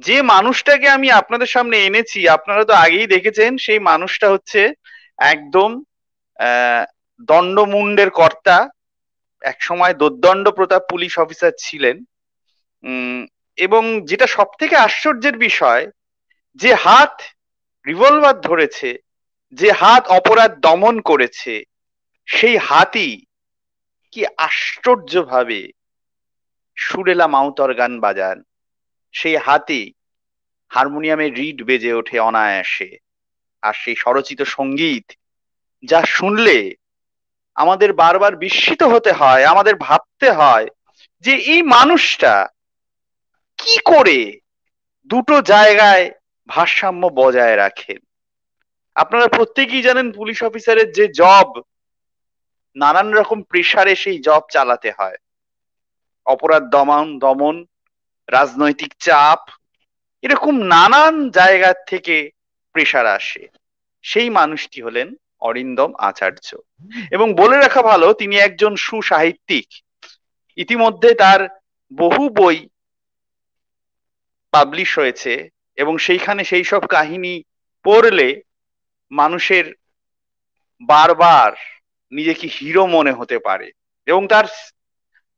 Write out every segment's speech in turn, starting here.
যে মানুষটাকে আমি আপনাদের সামনে এনেছি আপনারা তো আগেই দেখেছেন, সেই মানুষটা হচ্ছে একদম আহ দণ্ডমুণ্ডের কর্তা। এক সময় দোর্দণ্ড প্রতাপ পুলিশ অফিসার ছিলেন। উম এবং যেটা সব থেকে আশ্চর্যের বিষয়, যে হাত রিভলভার ধরেছে, যে হাত অপরাধ দমন করেছে, সেই হাতই কি আশ্চর্যভাবে সুরেলা মাউতর গান বাজান। সেই হাতই হারমোনিয়ামে রিড বেজে ওঠে অনায়াসে। আর সেই স্বরচিত সঙ্গীত যা শুনলে আমাদের বারবার বিস্মিত হতে হয়, আমাদের ভাবতে হয় যে এই মানুষটা কি করে দুটো জায়গায় ভারসাম্য বজায় রাখেন। আপনারা প্রত্যেকেই জানেন পুলিশ অফিসারের যে জব, নানান রকম প্রেসারে সেই জব চালাতে হয়। অপরাধ দমন দমন, রাজনৈতিক চাপ, এরকম নানান জায়গা থেকে প্রেসার আসে। সেই মানুষটি হলেন অরিন্দম আচার্য। এবং বলে রাখা ভালো, তিনি একজন সুসাহিত্যিক। ইতিমধ্যে তার বহু বই পাবলিশ হয়েছে এবং সেইখানে সেই সব কাহিনী পড়লে মানুষের বারবার নিজেকে হিরো মনে হতে পারে। এবং তার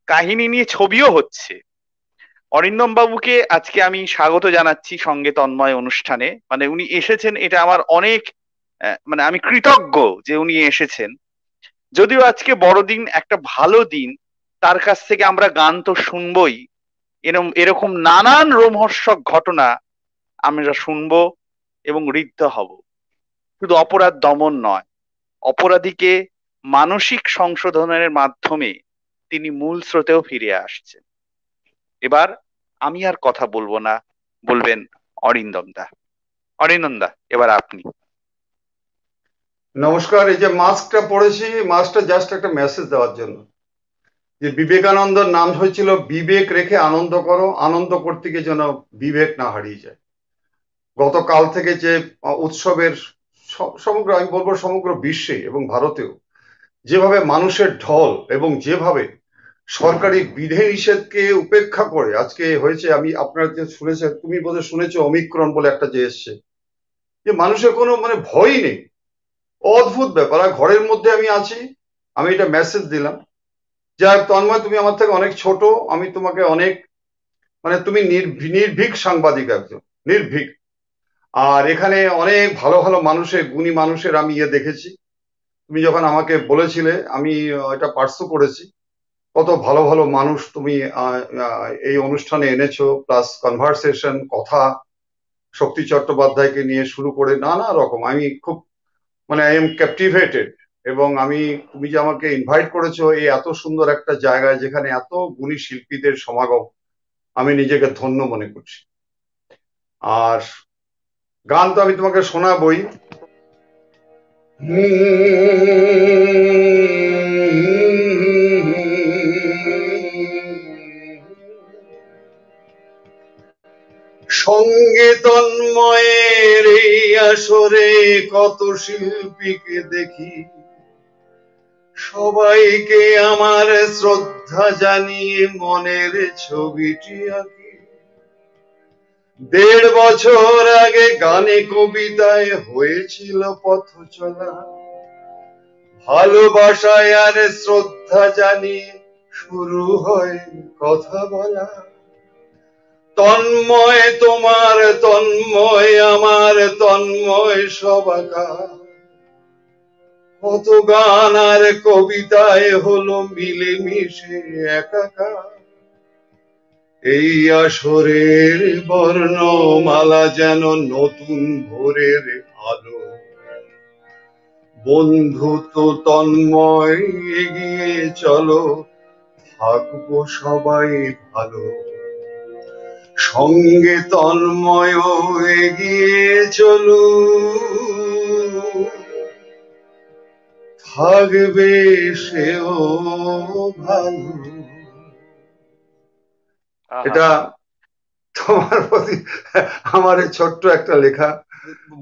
কাহিনী নিয়ে ছবিও হচ্ছে। অরিন্দম বাবুকে আজকে আমি স্বাগত জানাচ্ছি সঙ্গে তন্ময় অনুষ্ঠানে। মানে উনি এসেছেন, এটা আমার অনেক মানে আমি কৃতজ্ঞ যে উনি এসেছেন। যদিও আজকে বড়দিন, একটা ভালো দিন, তার কাছ থেকে আমরা গান তো শুনবই, এরকম এরকম নানান রোমহর্ষক ঘটনা আমরা শুনবো এবং ঋদ্ধ হব। শুধু অপরাধ দমন নয়, অপরাধীকে মানসিক সংশোধনের মাধ্যমে তিনি মূল স্রোতেও ফিরে আসছেন। এবার আমি আর কথা বলবো না, বলবেন অরিন্দম দা। অরিন্দম দা, এবার আপনি। নমস্কার। এই যে মাস্কটা পড়েছি, মাস্কটা জাস্ট একটা মেসেজ দেওয়ার জন্য যে বিবেকানন্দর নাম হয়েছিল বিবেক রেখে আনন্দ করো, আনন্দ করতে গিয়ে যেন বিবেক না হারিয়ে যায়। গতকাল থেকে যে উৎসবের সমগ্র, আমি বলবো সমগ্র বিশ্বে এবং ভারতেও যেভাবে মানুষের ঢল এবং যেভাবে সরকারি বিধি নিষেধকে উপেক্ষা করে আজকে হয়েছে, আমি আপনারা যে শুনেছেন, তুমি বোধহয় শুনেছো অমিক্রণ বলে একটা যে এসছে, যে মানুষের কোনো মানে ভয়ই নেই। অদ্ভুত ব্যাপার। আর ঘরের মধ্যে আমি আছি, আমি এটা মেসেজ দিলাম। যাই হোক, তন্ময় তুমি আমার থেকে অনেক ছোট, আমি তোমাকে অনেক, মানে তুমি নির্ভীক সাংবাদিক একজন, নির্ভীক। আর এখানে অনেক ভালো ভালো মানুষের, গুণী মানুষের আমি দেখেছি। তুমি যখন আমাকে বলেছিলে আমি এটা পার্সু করেছি। কত ভালো ভালো মানুষ তুমি এই অনুষ্ঠানে এনেছো, প্লাস কনভারসেশন, কথা, শক্তি চট্টোপাধ্যায়কে নিয়ে শুরু করে নানা রকম। আমি খুব, মানে আই এম ক্যাপটিভেটেড। এবং আমি, তুমি যে আমাকে ইনভাইট করেছো এই এত সুন্দর একটা জায়গায় যেখানে এত গুণী শিল্পীদের সমাগম, আমি নিজেকে ধন্য মনে করছি। আর গান তো আমি তোমাকে শোনাবই। সঙ্গে তন্ময়ের এই আসরে কত শিল্পীকে দেখি, সবাইকে আমার শ্রদ্ধা জানিয়ে মনের ছবিটি আঁকি। 1.5 বছর আগে গানে কবিতায় হয়েছিল পথ চলা, ভালোবাসায় আর শ্রদ্ধা জানিয়ে শুরু হয় কথা বলা। তন্ময় তোমার, তন্ময় আমার, তন্ময় সবাকার। কত গান আর কবিতায় হলো মিলেমিশে একাকার। এই আসরের বর্ণমালা যেন নতুন ভোরের আলো। বন্ধু তো তন্ময় এগিয়ে চলো, থাকবো সবাই ভালো। সঙ্গে তন্ময় এগিয়ে চলো, থাকবে সেও ভালো। আহা, এটা তোমার প্রতি আমার এই ছোট্ট একটা লেখা।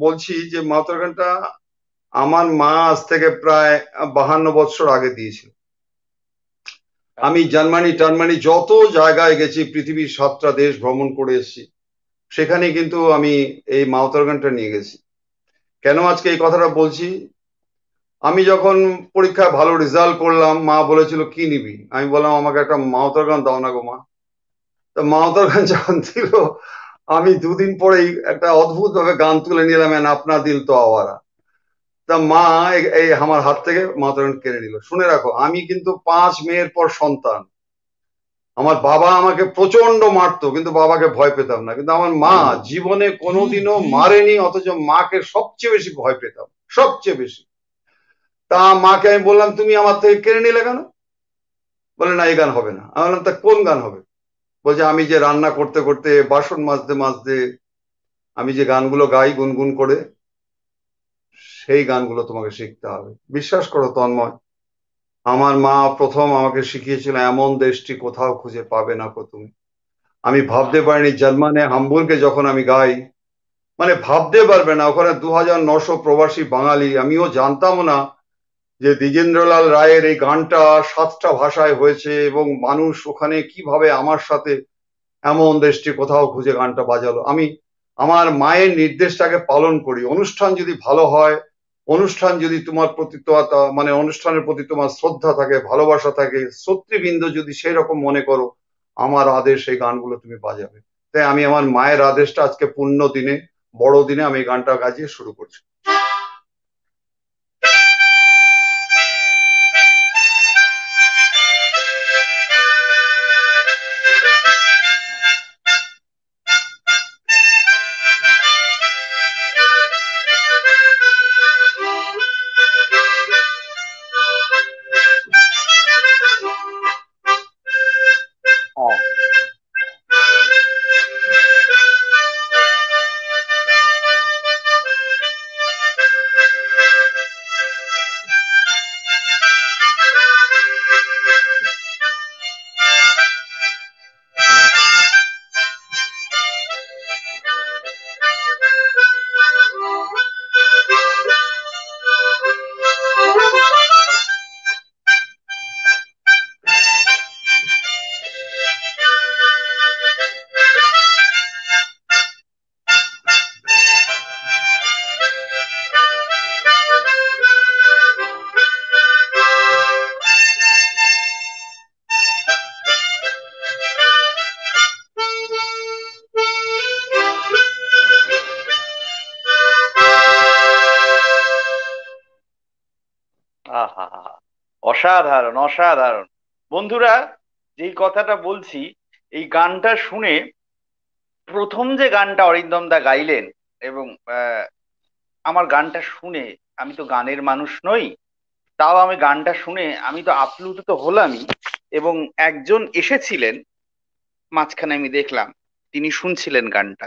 বলছি যে মাতর গানটা আমার মা আজ থেকে প্রায় 52 বছর আগে দিয়েছিল। আমি জার্মানি টার্মানি যত জায়গায় গেছি, পৃথিবীর 7টা দেশ ভ্রমণ করে এসেছি, সেখানে কিন্তু আমি এই মাউতার গানটা নিয়ে গেছি। কেন আজকে এই কথাটা বলছি? আমি যখন পরীক্ষায় ভালো রেজাল্ট করলাম, মা বলেছিল কি নিবি, আমি বললাম আমাকে একটা মাউতার গান দাও না গো মা। তো মাউতার গান যখন দিল, আমি দুদিন পরেই একটা অদ্ভুত ভাবে গান তুলে নিলাম, এন আপনা দিল তো আওয়ারা। তা মা এই আমার হাত থেকে মাউতার গান কেড়ে নিল। শুনে রাখো, আমি কিন্তু 5 মেয়ের পর সন্তান। আমার বাবা আমাকে প্রচন্ড মারতো, কিন্তু বাবাকে ভয় পেতাম না। কিন্তু আমার মা জীবনে কোনোদিনও মারেনি, অথচ মাকে সবচেয়ে বেশি ভয় পেতাম, সবচেয়ে বেশি। তা মাকে আমি বললাম তুমি আমার থেকে কেড়ে নিলে কেন? বলে না, এই গান হবে না। আমি বললাম তা কোন গান হবে? বলছে আমি যে রান্না করতে করতে, বাসন মাজতে মাজতে আমি যে গানগুলো গাই গুনগুন করে, সেই গানগুলো তোমাকে শিখতে হবে। বিশ্বাস করো তন্ময়, আমার মা প্রথম আমাকে শিখিয়েছিল এমন দেশটি কোথাও খুঁজে পাবে না কো তুমি। আমি ভাবতে পারিনি জার্মানে হামবুর্গে যখন আমি গাই, মানে ভাবতে পারবে না, ওখানে 2900 প্রবাসী বাঙালি, আমিও জানতাম না যে দ্বিজেন্দ্রলাল রায়ের এই গানটা 7টা ভাষায় হয়েছে, এবং মানুষ ওখানে কিভাবে আমার সাথে এমন দেশটি কোথাও খুঁজে গানটা বাজালো। আমি আমার মায়ের নির্দেশটাকে পালন করি। অনুষ্ঠান যদি ভালো হয়, অনুষ্ঠান যদি তোমার প্রতি মানে অনুষ্ঠানের প্রতি তোমার শ্রদ্ধা থাকে, ভালোবাসা থাকে, শ্রোতৃবৃন্দ যদি সেই রকম মনে করো, আমার আদেশ এই গানগুলো তুমি বাজাবে। তাই আমি আমার মায়ের আদেশটা আজকে পুণ্য দিনে, বড়দিনে আমি এই গানটা গাইয়ে শুরু করছি। হ্যাঁ। আহা, অসাধারণ অসাধারণ। বন্ধুরা, যেই কথাটা বলছি, এই গানটা শুনে, প্রথম যে গানটা অরিন্দম দা গাইলেন, এবং আমার গানটা শুনে, আমি তো গানের মানুষ নই, তাও আমি গানটা শুনে আমি তো আপ্লুত তো হলামই। এবং একজন এসেছিলেন মাঝখানে, আমি দেখলাম তিনি শুনছিলেন গানটা।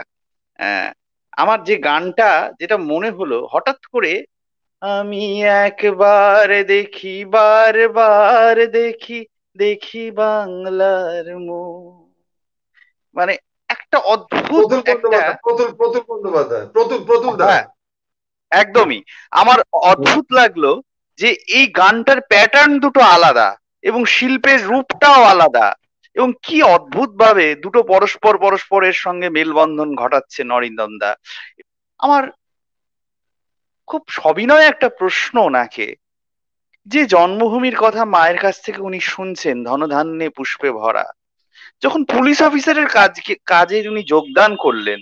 আহ, আমার যে গানটা, যেটা মনে হলো হঠাৎ করে, আমি একবার দেখি, বারবার দেখি, দেখি বাংলার মুখ, মানে একটা অদ্ভুত প্রতুল একটা। বন্দ্যোপাধ্যায়, প্রতুল বন্দ্যোপাধ্যায়, প্রতুল প্রতুল দা। হ্যাঁ, একদমই। আমার অদ্ভুত লাগলো যে এই গানটার প্যাটার্ন দুটো আলাদা, এবং শিল্পের রূপটাও আলাদা, এবং কি অদ্ভুত ভাবে দুটো পরস্পর পরস্পরের সঙ্গে মেলবন্ধন ঘটাচ্ছে নরিন্দম দা। আমার খুব সবিনয় একটা প্রশ্ন ওনাকে, যে জন্মভূমির কথা মায়ের কাছ থেকে উনি শুনছেন, ধনধান্যে পুষ্পে ভরা, যখন পুলিশ অফিসারের কাজে উনি যোগদান করলেন,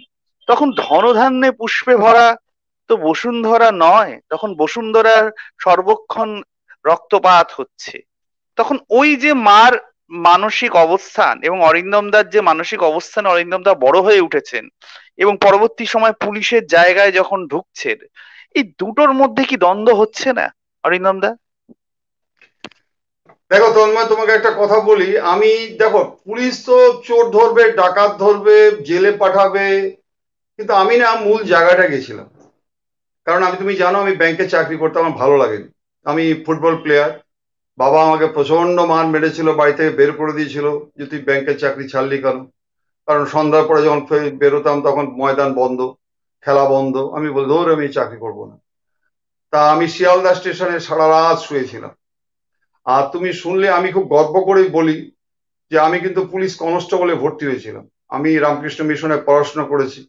তখন ধনধান্যে পুষ্পে ভরা তো বসুন্ধরা নয়, তখন বসুন্ধরার সর্বক্ষণ রক্তপাত হচ্ছে। তখন ওই যে মার মানসিক অবস্থান, এবং অরিন্দম দার যে মানসিক অবস্থান, অরিন্দম দা বড় হয়ে উঠেছেন এবং পরবর্তী সময় পুলিশের জায়গায় যখন ঢুকছেন, এই দুটোর মধ্যে কি দ্বন্দ্ব হচ্ছে না অরিন্দম দা? দেখো তন্ময়, তোমাকে একটা কথা বলি আমি। দেখো, পুলিশ তো চোর ধরবে, ডাকাত ধরবে, জেলে পাঠাবে, কিন্তু আমি না মূল জায়গাটা গেছিলাম। কারণ তুমি জানো আমি ব্যাংকে চাকরি করতে আমার ভালো লাগেনি। আমি ফুটবল প্লেয়ার। বাবা আমাকে প্রচন্ড মার মেরেছিল, বাড়ি থেকে বের করে দিয়েছিল যে তুই ব্যাংকের চাকরি ছাড়লি কেন। কারণ সন্ধ্যার পরে যখন বেরোতাম তখন ময়দান বন্ধ, খেলা বন্ধ। আমি বলি ধর আমি এই চাকরি করবো না। তা আমি শিয়ালদা স্টেশনে সারা রাত শুয়েছিলাম। আর তুমি শুনলে আমি খুব গর্ব করেই বলি যে আমি কিন্তু পুলিশ কনস্টেবলে ভর্তি হয়েছিলাম। আমি রামকৃষ্ণ মিশনে পড়াশোনা করেছি।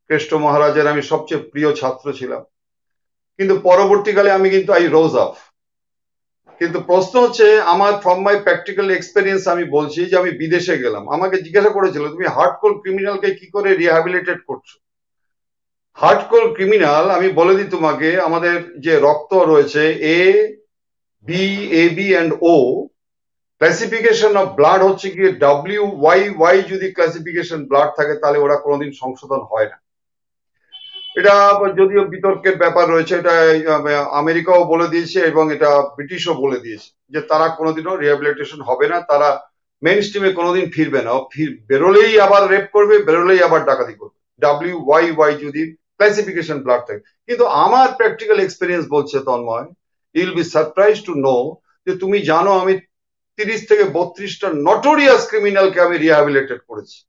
কেষ্ট মহারাজের আমি সবচেয়ে প্রিয় ছাত্র ছিলাম, কিন্তু পরবর্তীকালে আমি কিন্তু আই রোজ আপ। কিন্তু প্রশ্ন হচ্ছে আমার ফ্রম মাই প্র্যাকটিক্যাল এক্সপেরিয়েন্স আমি বলছি যে আমি বিদেশে গেলাম, আমাকে জিজ্ঞাসা করেছিল তুমি হার্ডকোর ক্রিমিনালকে কি করে রিহ্যাবিলিটেট করছো। হার্ডকোর ক্রিমিনাল আমি বলে দিই তোমাকে, আমাদের যে রক্ত রয়েছে A B, A B and O, classification of blood হচ্ছে কি ডাব্লিউ ওয়াই ওয়াই। যদি ক্লাসিফিকেশন ব্লাড থাকে তাহলে ওরা কোনোদিন সংশোধন হয় না। এটা যদিও বিতর্কের ব্যাপার রয়েছে, এটা আমেরিকাও বলে দিয়েছে এবং এটা ব্রিটিশও বলে দিয়েছে যে তারা কোনোদিনও রিহ্যাবিলিটেশন হবে না, তারা মেইন স্ট্রিমে কোনোদিন ফিরবে না, বেরোলেই আবার রেপ করবে, বেরোলেই আবার ডাকাতি করবে, ডাব্লিউ ওয়াই ওয়াই যদি ক্লাসিফিকেশন ব্লাড থাকে। কিন্তু আমার প্র্যাকটিক্যাল এক্সপিরিয়েন্স বলছে Tanmoy, you'll be surprise to know, যে তুমি জানো আমি 30 থেকে 32টা নটোরিয়াস ক্রিমিনালকে আমি রিহ্যাবিলিটেট করেছি।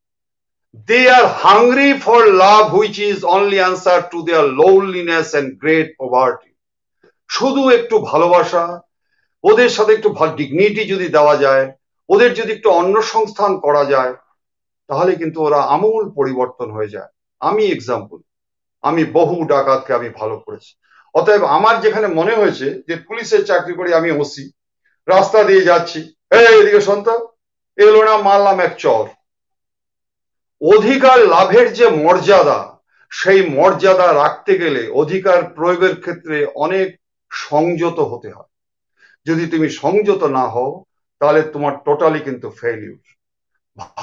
They are hungry for love, which is only answer to their loneliness and great poverty. শুধু একটু ভালোবাসা, ওদের সাথে একটু ডিগনিটি যদি দেওয়া যায়, ওদের যদি একটু অন্য সংস্থান করা যায়, তাহলে কিন্তু ওরা আমূল পরিবর্তন হয়ে যায়। আমি এক্সাম্পল, আমি বহু ডাকাতকে আমি ভালো করেছি। অতএব আমার যেখানে মনে হয়েছে যে পুলিশের চাকরি করে আমি ওসি, রাস্তা দিয়ে যাচ্ছি, এদিকে সন্তা এলো না, মারলাম এক চর। অধিকার লাভের যে মর্যাদা, সেই মর্যাদা রাখতে গেলে অধিকার প্রয়োগের ক্ষেত্রে অনেক সংযত হতে হয়। যদি তুমি সংযত না হও তাহলে তোমার টোটালি কিন্তু ফেইলিউর।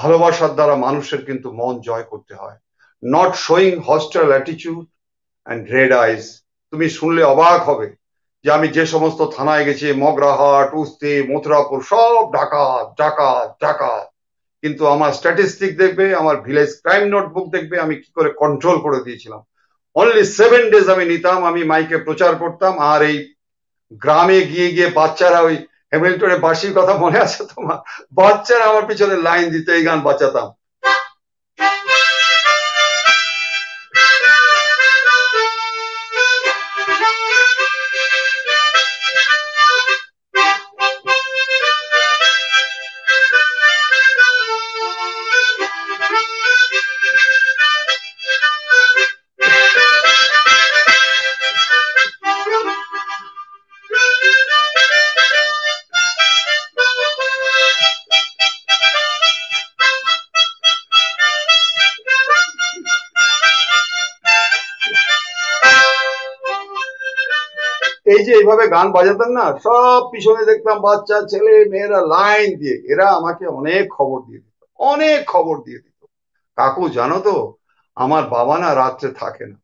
ভালোবাসার দ্বারা মানুষের কিন্তু মন জয় করতে হয়, not showing hostile attitude and red eyes. তুমি শুনলে অবাক হবে যে আমি যে সমস্ত থানায় গেছি, মগরাহাট, উস্তি, মথুরাপুর, সব ডাকাত ডাকাত ডাকাত, কিন্তু আমার স্ট্যাটিস্টিক দেখবে, আমার ভিলেজ ক্রাইম নোটবুক দেখবে আমি কি করে কন্ট্রোল করে দিয়েছিলাম। অনলি 7 days আমি নিতাম, আমি মাইকে প্রচার করতাম, আর এই গ্রামে গিয়ে গিয়ে বাচ্চারা, ওই হ্যামিল্টনের বাঁশির কথা মনে আছে তোমার, বাচ্চারা আমার পিছনে লাইন দিতে এই গান বাঁচাতাম। এই যে এইভাবে গান বাজাতাম না, সব পিছনে দেখতাম বাচ্চা ছেলে মেয়েরা লাইন দিয়ে, এরা আমাকে অনেক খবর দিয়ে দিত, অনেক খবর দিয়ে দিত। কাকু জানো তো, আমার বাবা না রাত্রে থাকে না।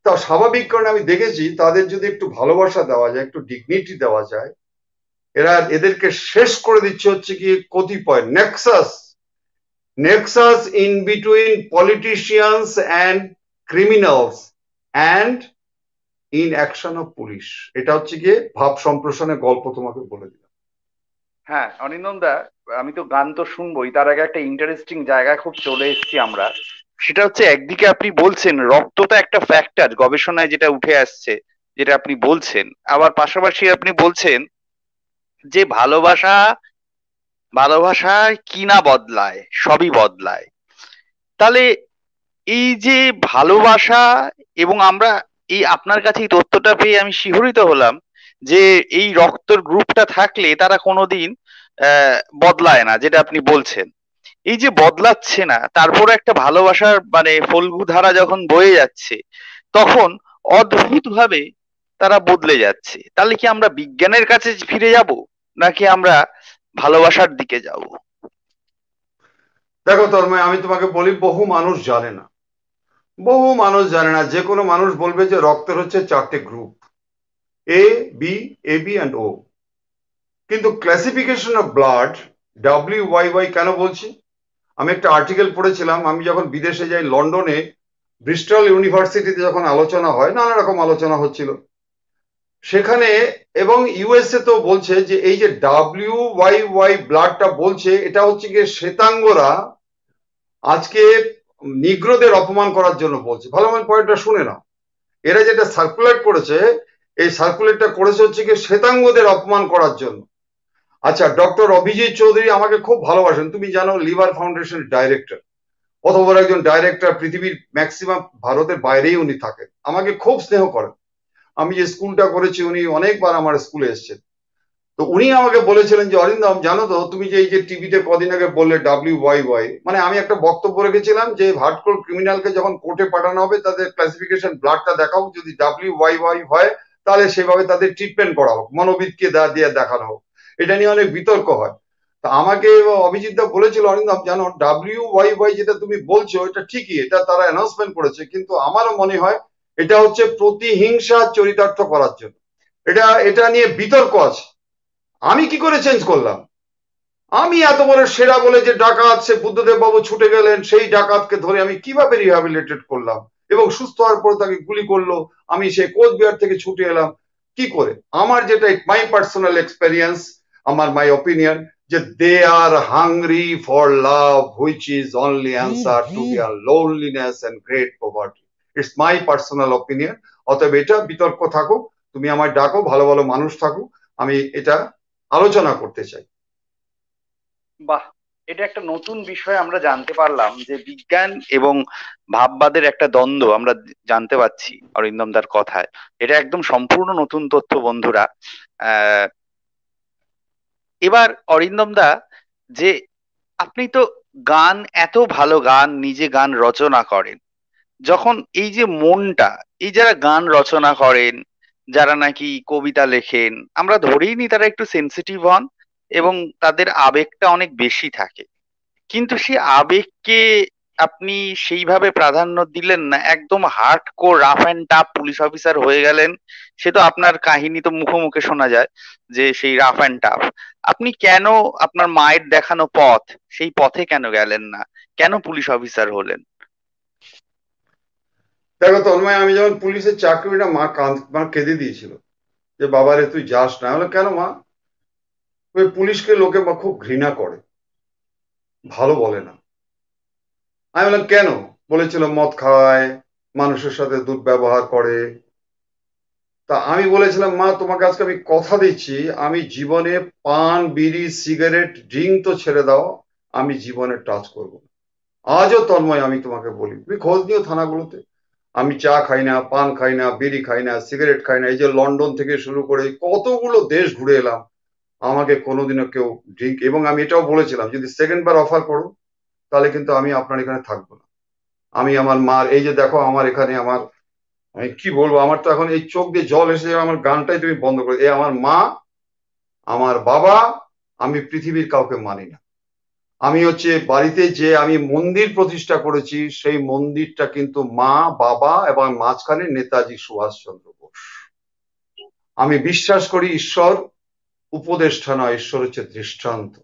তা স্বাভাবিক কারণে আমি দেখেছি তাদের যদি একটু ভালোবাসা দেওয়া যায়, একটু ডিগনিটি দেওয়া যায়, এদেরকে শেষ করে দিচ্ছে হচ্ছে কি কতিপয় Nexus, Nexus in between politicians and criminals and in action of police. এটা হচ্ছে গিয়ে ভাব সম্প্রসারণের গল্প তোমাকে বলে দিলাম। হ্যাঁ অনিন্দম দা, আমি তো গান তো শুনবোই, তার আগে একটা ইন্টারেস্টিং জায়গায় খুব চলে এসেছি আমরা। সেটা হচ্ছে একদিকে আপনি বলছেন রক্তটা একটা ফ্যাক্টর, গবেষণায় যেটা উঠে আসছে, যেটা আপনি বলছেন, আবার পাশাপাশি আপনি বলছেন যে ভালোবাসা, ভালোবাসায় কি না বদলায়, সবই বদলায়। তাহলে এই যে ভালোবাসা, এবং আমরা এই আপনার কাছে এই তথ্যটা পেয়ে আমি শিহরিত হলাম যে এই রক্তের গ্রুপটা থাকলে তারা কোনোদিন বদলায় না, যেটা আপনি বলছেন। এই যে বদলাচ্ছে না, তারপরে একটা ভালোবাসার মানে ফল্গু ধারা যখন বয়ে যাচ্ছে, তখন অদ্ভুত ভাবে তারা বদলে যাচ্ছে। তাহলে কি আমরা বিজ্ঞানের কাছে ফিরে যাব, নাকি আমরা ভালোবাসার দিকে যাব? দেখো তন্ময়, আমি তোমাকে বলি, বহু মানুষ জানে না, বহু মানুষ জানে না। যে কোনো মানুষ বলবে যে রক্তের হচ্ছে 4টে group, A B, A B and O. কিন্তু classification of blood W Y Y কেন বলছি, আমি একটা আর্টিকেল পড়েছিলাম, আমি যখন বিদেশে যাই লন্ডনে, ব্রিস্টল ইউনিভার্সিটিতে যখন আলোচনা হয়, নানা রকম আলোচনা হচ্ছিল সেখানে, এবং ইউএসএ তো বলছে যে এই যে ডাব্লিউ ওয়াই ওয়াই ব্লাডটা বলছে, এটা হচ্ছে গিয়ে শ্বেতাঙ্গরা আজকে নিগ্রোদের অপমান করার জন্য বলছে। ভালো মানে পয়েন্টটা শুনে নাও, এরা যেটা সার্কুলেট করেছে, এই সার্কুলেটটা করেছে হচ্ছে গিয়ে শ্বেতাঙ্গদের অপমান করার জন্য। আচ্ছা, ডক্টর অভিজিৎ চৌধুরী আমাকে খুব ভালোবাসেন, তুমি জানো, লিভার ফাউন্ডেশনের ডাইরেক্টর। অত বড় একজন ডাইরেক্টর, পৃথিবীর ম্যাক্সিমাম ভারতের বাইরেই উনি থাকেন, আমাকে খুব স্নেহ করেন। আমি যে স্কুলটা করেছি উনি অনেকবার আমার স্কুলে এসেছেন। তো উনি আমাকে বলেছিলেন যে অরিন্দম, জানো তো তুমি যে এই যে টিভিতে কদিন আগে বললে WYY, মানে আমি একটা বক্তব্য রেখেছিলাম যে হার্ডকোর ক্রিমিনালকে যখন কোর্টে পাঠানো হবে তাদের ক্লাসিফিকেশন ব্লাডটা দেখাও, যদি WYY হয় তাহলে সেভাবে তাদের ট্রিটমেন্ট করা হোক, মনোবিদকে দিয়ে দেখানো হোক। এটা নিয়ে অনেক বিতর্ক হয়। তা আমাকে অভিজিৎ দা বলেছিল, অরিন্দম জানো WYY যেটা তুমি বলছো এটা ঠিকই, এটা তারা অ্যানাউন্সমেন্ট করেছে, কিন্তু আমারও মনে হয় এটা হচ্ছে প্রতিহিংসা চরিতার্থ করার জন্য। এটা এটা নিয়ে বিতর্ক আছে। আমি কি করে চেঞ্জ করলাম? আমি এত বড় সেরা বলে যে ডাকাত, সে বুদ্ধদেব বাবু ছুটে গেলেন, সেই ডাকাতকে ধরে আমি কিভাবে রিহ্যাবিলিটেট করলাম এবং সুস্থ হওয়ার পর তাকে গুলি করলো, আমি সে কোচবিহার থেকে ছুটে এলাম কি করে? আমার যেটা মাই পার্সোনাল এক্সপেরিয়েন্স, আমার মাই অপিনিয়ন, যে they are hungry for love which is only answer to their loneliness and great poverty. It's my personal opinion. অতএব এটা বিতর্ক থাকুক, তুমি আমায় ডাকো, ভালো ভালো মানুষ থাকুক, আমি এটা আলোচনা করতে চাই। বাহ, এটা একটা নতুন বিষয় আমরা জানতে পারলাম, যে বিজ্ঞান এবং ভাববাদের একটা দ্বন্দ্ব আমরা জানতে পারছি অরিন্দম দার কথায়। এটা একদম সম্পূর্ণ নতুন তথ্য বন্ধুরা। আহ এবার অরিন্দম দা, যে আপনি তো গান, এত ভালো গান, নিজে গান রচনা করেন, যখন এই যে মনটা, এই যারা গান রচনা করেন, যারা নাকি কবিতা লেখেন, আমরা ধরেই নি তারা একটু সেনসিটিভ হন এবং তাদের আবেগটা অনেক বেশি থাকে, কিন্তু সেই আবেগকে আপনি সেইভাবে প্রাধান্য দিলেন না, একদম hard core rough and tough police officer হয়ে গেলেন। সে তো আপনার কাহিনী তো মুখে মুখে শোনা যায় যে সেই রাফ অ্যান্ড টাফ। আপনি কেন আপনার মায়ের দেখানো পথ, সেই পথে কেন গেলেন না? কেন পুলিশ অফিসার হলেন? দেখো তন্ময়, আমি যখন পুলিশের চাকরিটা মা কেঁদে দিয়েছিল যে বাবারে তুই যাস না। হলো কেন মা? ওই পুলিশকে লোকে খুব ঘৃণা করে, ভালো বলে না। আমি বললাম কেন? বলেছিল মদ খায়, মানুষের সাথে দুর্ব্যবহার করে। তা আমি বলেছিলাম মা তোমাকে আজকে আমি কথা দিচ্ছি, আমি জীবনে পান বিড়ি সিগারেট ড্রিঙ্ক তো ছেড়ে দাও, আমি জীবনে টাচ করবো না। আজও তন্ময় আমি তোমাকে বলি, তুমি খোঁজ নিও থানাগুলোতে, আমি চা খাই না, পান খাই না, বিড়ি খাই না, সিগারেট খাই না। এই যে লন্ডন থেকে শুরু করে কতগুলো দেশ ঘুরে এলাম, আমাকে কোনোদিনও কেউ ড্রিঙ্ক, এবং আমি এটাও বলেছিলাম যদি সেকেন্ড বার অফার করো তাহলে কিন্তু আমি আপনার এখানে থাকবো না। আমি আমার মার, এই যে দেখো আমার এখানে আমার, আমি কি বলবো, আমার তো এখন এই চোখ দিয়ে জল এসে যাবে, আমার গানটাই তুমি বন্ধ করে, এই আমার মা, আমার বাবা, আমি পৃথিবীর কাউকে মানি না। আমি হচ্ছে বাড়িতে যে আমি মন্দির প্রতিষ্ঠা করেছি, সেই মন্দিরটা কিন্তু মা, বাবা এবং মাঝখানে নেতাজি সুভাষচন্দ্র বোস। আমি বিশ্বাস করি ঈশ্বর উপদেষ্টা নয়, ঈশ্বর হচ্ছে দৃষ্টান্ত।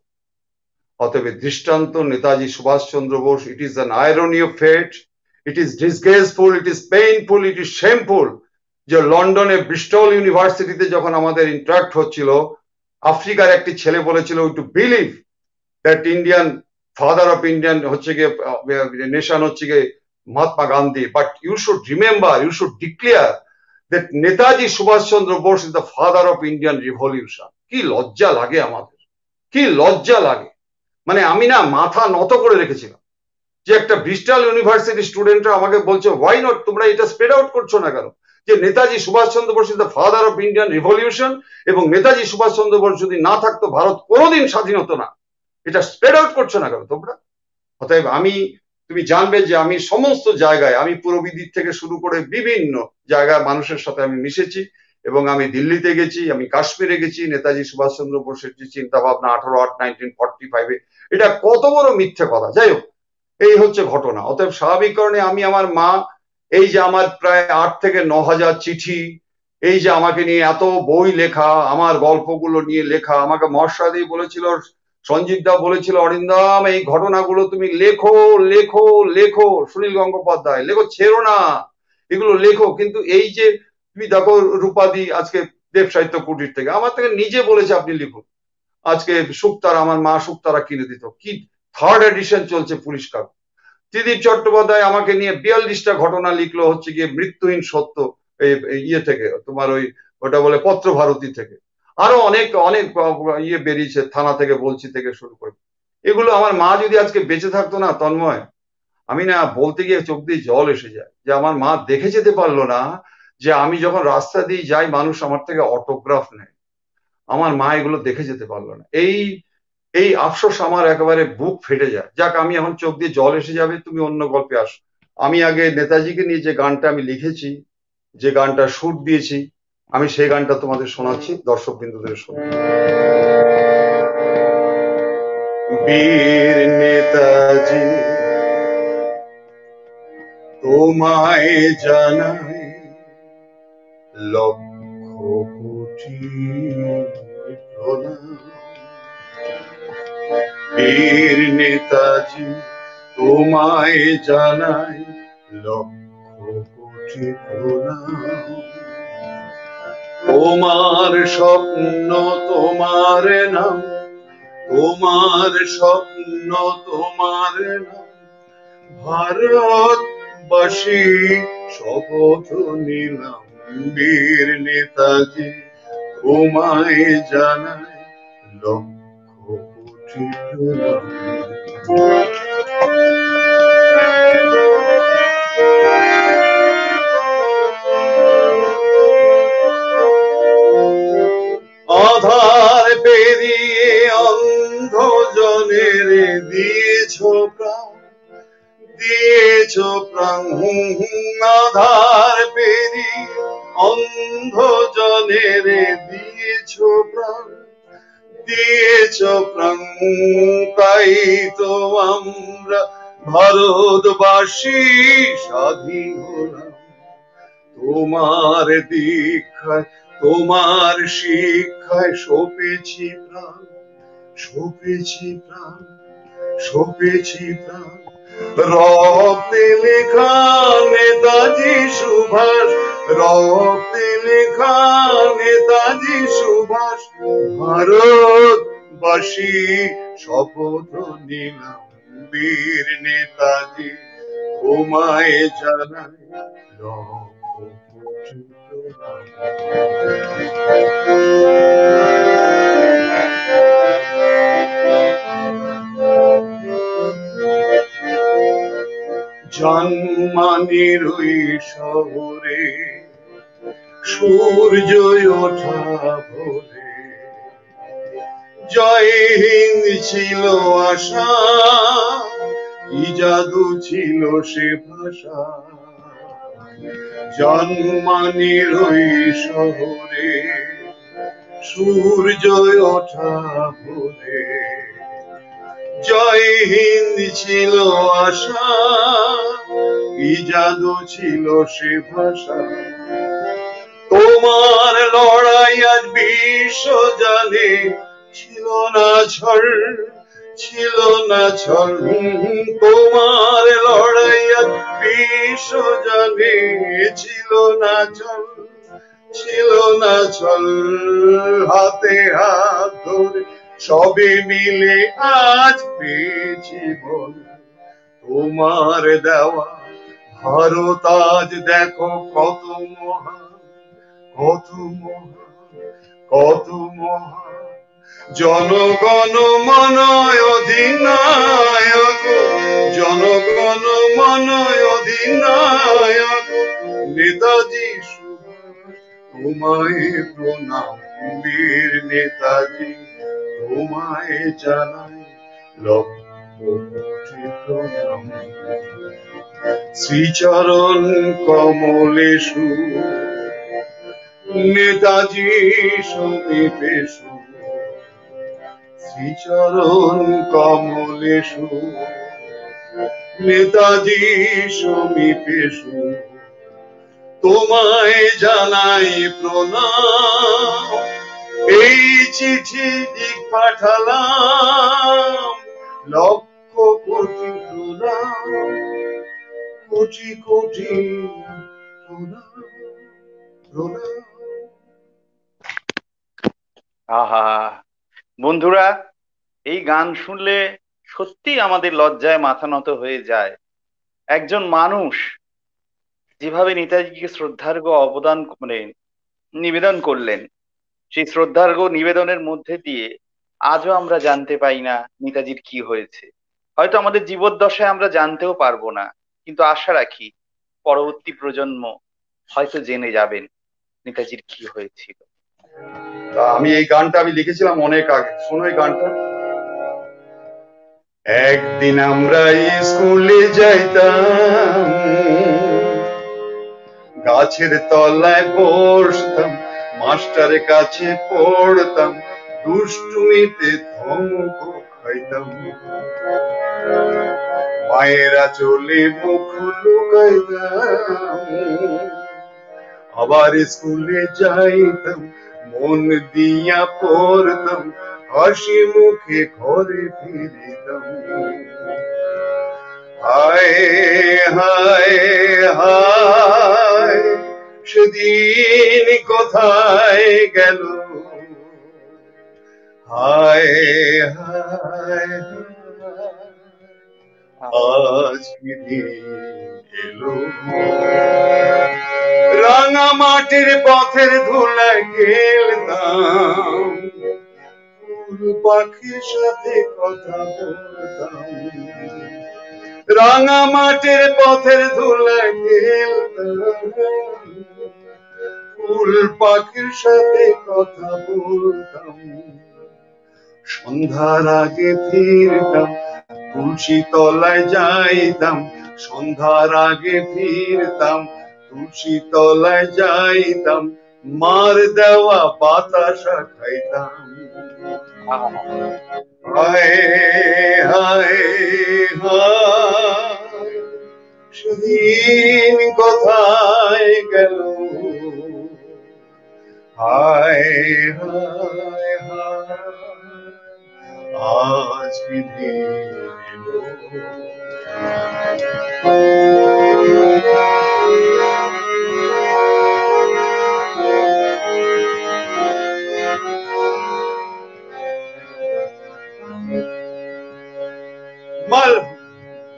অতএব দৃষ্টান্ত Netaji Subhaschandra Bose. It is an irony of fate, it is disgraceful, it is painful, it is shameful যে লন্ডনে ব্রিস্টল ইউনিভার্সিটিতে যখন আমাদের ইন্টারাক্ট হচ্ছিল, আফ্রিকার একটি ছেলে বলেছিল to believe that Indian father of Indian হচ্ছে গিয়ে নেশন হচ্ছে গিয়ে Mahatma Gandhi, but you should remember, you should declare that Netaji Subhaschandra Bose is the father of Indian revolution. কি লজ্জা লাগে আমাদের, কি লজ্জা লাগে। মানে আমি না মাথা নত করে রেখেছিলাম যে একটা ব্রিস্টল ইউনিভার্সিটি স্টুডেন্টরা আমাকে বলছে হোয়াই নট, তোমরা এটা স্প্রেড আউট করছো না কেন, যে Netaji Subhaschandra Bose is the father of Indian revolution, এবং নেতাজি সুভাষচন্দ্র বোস যদি না থাকতো ভারত কোনোদিন স্বাধীন হতো না, এটা স্প্রেড আউট করছো না কেন তোমরা? অতএব আমি, তুমি জানবে যে আমি সমস্ত জায়গায়, আমি পূর্ববিদিক থেকে শুরু করে বিভিন্ন জায়গায় মানুষের সাথে আমি মিশেছি, এবং আমি দিল্লিতে গেছি, আমি কাশ্মীরে গেছি, নেতাজি সুভাষচন্দ্র বোসের যে চিন্তা ভাবনা 18/8/1945, এটা কত বড় মিথ্যে কথা। যাই হোক, এই হচ্ছে ঘটনা। অতএব স্বাভাবিক কারণে আমি আমার মা, এই যে আমার প্রায় 8 থেকে 9 হাজার চিঠি, এই যে আমাকে নিয়ে এত বই লেখা, আমার গল্পগুলো নিয়ে লেখা, আমাকে মহাশয়দি বলেছিল, সঞ্জীব দা বলেছিল অরিন্দম এই ঘটনাগুলো তুমি লেখো লেখো লেখো, সুনীল গঙ্গোপাধ্যায় লেখো, ছেড়ো না, এগুলো লেখো। কিন্তু এই যে তুমি দেখো রূপাদি আজকে দেব সাহিত্য কুটির থেকে আমার থেকে নিজে বলেছে আপনি লিখুন। আজকে শুক্তারা, আমার মা শুক্তারা কিনে দিত, কি থার্ড এডিশন চলছে পুলিশ কাপ। ত্রিদীপ চট্টোপাধ্যায় আমাকে নিয়ে 42টা ঘটনা লিখলো হচ্ছে গিয়ে মৃত্যুহীন সত্য, ইয়ে থেকে তোমার ওই ওটা বলে পত্র ভারতী থেকে, আরো অনেক অনেক ইয়ে বেরিয়েছে, থানা থেকে বলছি থেকে শুরু করে। এগুলো আমার মা যদি আজকে বেঁচে থাকতো না তন্ময়, আমি না বলতে গিয়ে চোখ দিয়ে জল এসে যায় যে আমার মা দেখে যেতে পারলো না যে আমি যখন রাস্তা দিয়ে যাই মানুষ আমার থেকে অটোগ্রাফ নেয়। আমার মা এগুলো দেখে যেতে পারলো না। এই এই আফসোস আমার একেবারে বুক ফেটে যায়। যাক, আমি এখন চোখ দিয়ে জল এসে যাবে, তুমি অন্য গল্পে আসো। আমি আগে নেতাজিকে নিয়ে যে গানটা আমি লিখেছি, যে গানটা সুর দিয়েছি, আমি সেই গানটা তোমাদের শোনাচ্ছি, দর্শক বিন্দুদের শোনাচ্ছি। বীর নেতাজি তোমায় জানাই লক্ষ কোটি প্রণাম। বীর নেতাজি তোমায় জানাই লক্ষ কোটি প্রণাম। তোমার স্বপ্ন তোমার নাম, তোমার স্বপ্ন তোমার নাম, ভারতবাসী শপথ নিলাম। বীর নেতাজি তোমায় জানাই লক্ষ কোটি প্রণাম। আধার পেরিয়ে অন্ধ জনের দিয়েছ প্রাণ, দিয়েছ প্রাণ। আধার পেরিয়ে অন্ধ জনের দিয়েছ প্রাণ, দিয়েছ প্রাণ। তাই তো আমরা ভারতবাসী স্বাধীন হলাম। তোমার দীক্ষায় তোমার শিক্ষায় সপেছি প্রাণ, সপেছি প্রাণ, সপেছি প্রাণ। রক্তে লেখা নেতাজি সুভাষ, রক্তে লেখা নেতাজি সুভাষ, ভারতবাসী শপথ নিলাম। বীর নেতাজি তোমায় জানাই লক্ষ কোটি জন্মানির ওই শহরে সূর্য ওঠা ভোরে, জয় হিন্দ ছিল আশা, কি জাদু ছিল সে ভাষা। জন্মানির ওই শহরে সূর্য ওঠা ভোরে, জয় হিন্দ ছিল আশা, কি জাদু ছিল সে ভাষা। তোমার লড়াই আজ বিশ্ব জানে, ছিল না ঝড়, ছিল না ছল। তোমার লড়াই আজ বিশ্ব জানে, ছিল না ছল, ছিল না ছল। হাতে হাত ধরে সবে মিলে আজ পেয়েছি বল। তোমার দেওয়া ভারত আজ দেখো কত মহান, কত মহান, কত মহান। জনগণ মন অধিনায়ক, জনগণ মন অধিনায়ক, নেতাজি সুভাষ তোমায় প্রণাম। বীর নেতাজি তোমায় জানাই লক্ষ কোটি প্রণাম। শ্রীচরণ কমলেশু নেতাজি সমীপেশু, শ্রীচরণ কমলেশু নেতাজি সমীপেশু, তোমায় জানাই প্রণাম। এই চিঠি দিক পাঠালাম লক্ষ কোটি প্রণাম, কোটি কোটি প্রণাম, প্রণাম। আহা, বন্ধুরা, এই গান শুনলে সত্যি আমাদের লজ্জায় মাথা নত হয়ে যায়। একজন মানুষ যেভাবে নেতাজিকে শ্রদ্ধার্ঘ্য অবদান মানে নিবেদন করলেন, সেই শ্রদ্ধার্ঘ্য নিবেদনের মধ্যে দিয়ে আজও আমরা জানতে পাই না নেতাজির কি হয়েছে। হয়তো আমাদের জীবদ্দশায় আমরা জানতেও পারবো না, কিন্তু আশা রাখি পরবর্তী প্রজন্ম হয়তো জেনে যাবেন নেতাজির কি হয়েছিল। তা আমি এই গানটা আমি লিখেছিলাম অনেক আগে, শোনো এই গানটা। একদিন আমরা স্কুলে যাইতাম, গাছের তলায় বসতাম, মাস্টারের কাছে পড়তাম, দুষ্টুমিতে ধমক খাইতাম, মায়েরা চলে মুখ লুকাইতাম, আবার স্কুলে যাইতাম, মন দিয়া পড়তাম, হাসি মুখে ঘরে ফিরিতাম। হায় হায় হায়, সেদিন কোথায় গেল, হায় হায় আজ কি দিন এলো, রাঙা মাটির পথের ধুলায় খেলতাম, ফুল পাখির সাথে কথা বলতাম, রাঙা মাটির পথের ধুলায় খেলতাম, ফুল পাখির সাথে কথা বলতাম, সন্ধ্যার আগে ফিরতাম, তুলসী তলায় যাইতাম, সন্ধ্যার আগে ফিরতাম, তুলসী তলায় যাইতাম, মার দেওয়া বাতাসা খাইতাম। হায় হায় হায়, সেদিন কোথায় গেল, হায় হায় হায় আজ কি দিন এলো।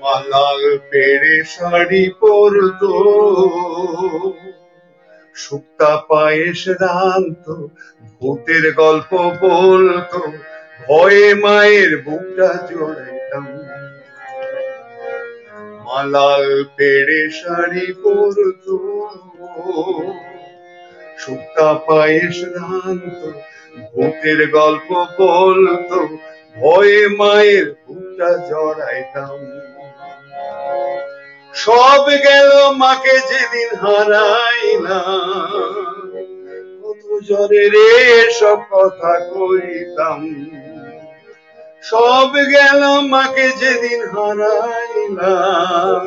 মালাল পেড়ে শাড়ি পরতো, শুক্তা পায়েস রাঁধতো, ভূতের গল্প বলতো, ভয়ে মায়ের বুকটা জড়াইতাম। মালাল পেড়ে শাড়ি পরতো, শুক্তা পায়েস রাঁধতো, ভূতের গল্প বলতো, ভয়ে মায়ের বুকটা জড়াইতাম। সব গেল মাকে যেদিন হারাইলাম, কত জনে রে সব কথা কইতাম। সব গেল মাকে যেদিন হারাইলাম,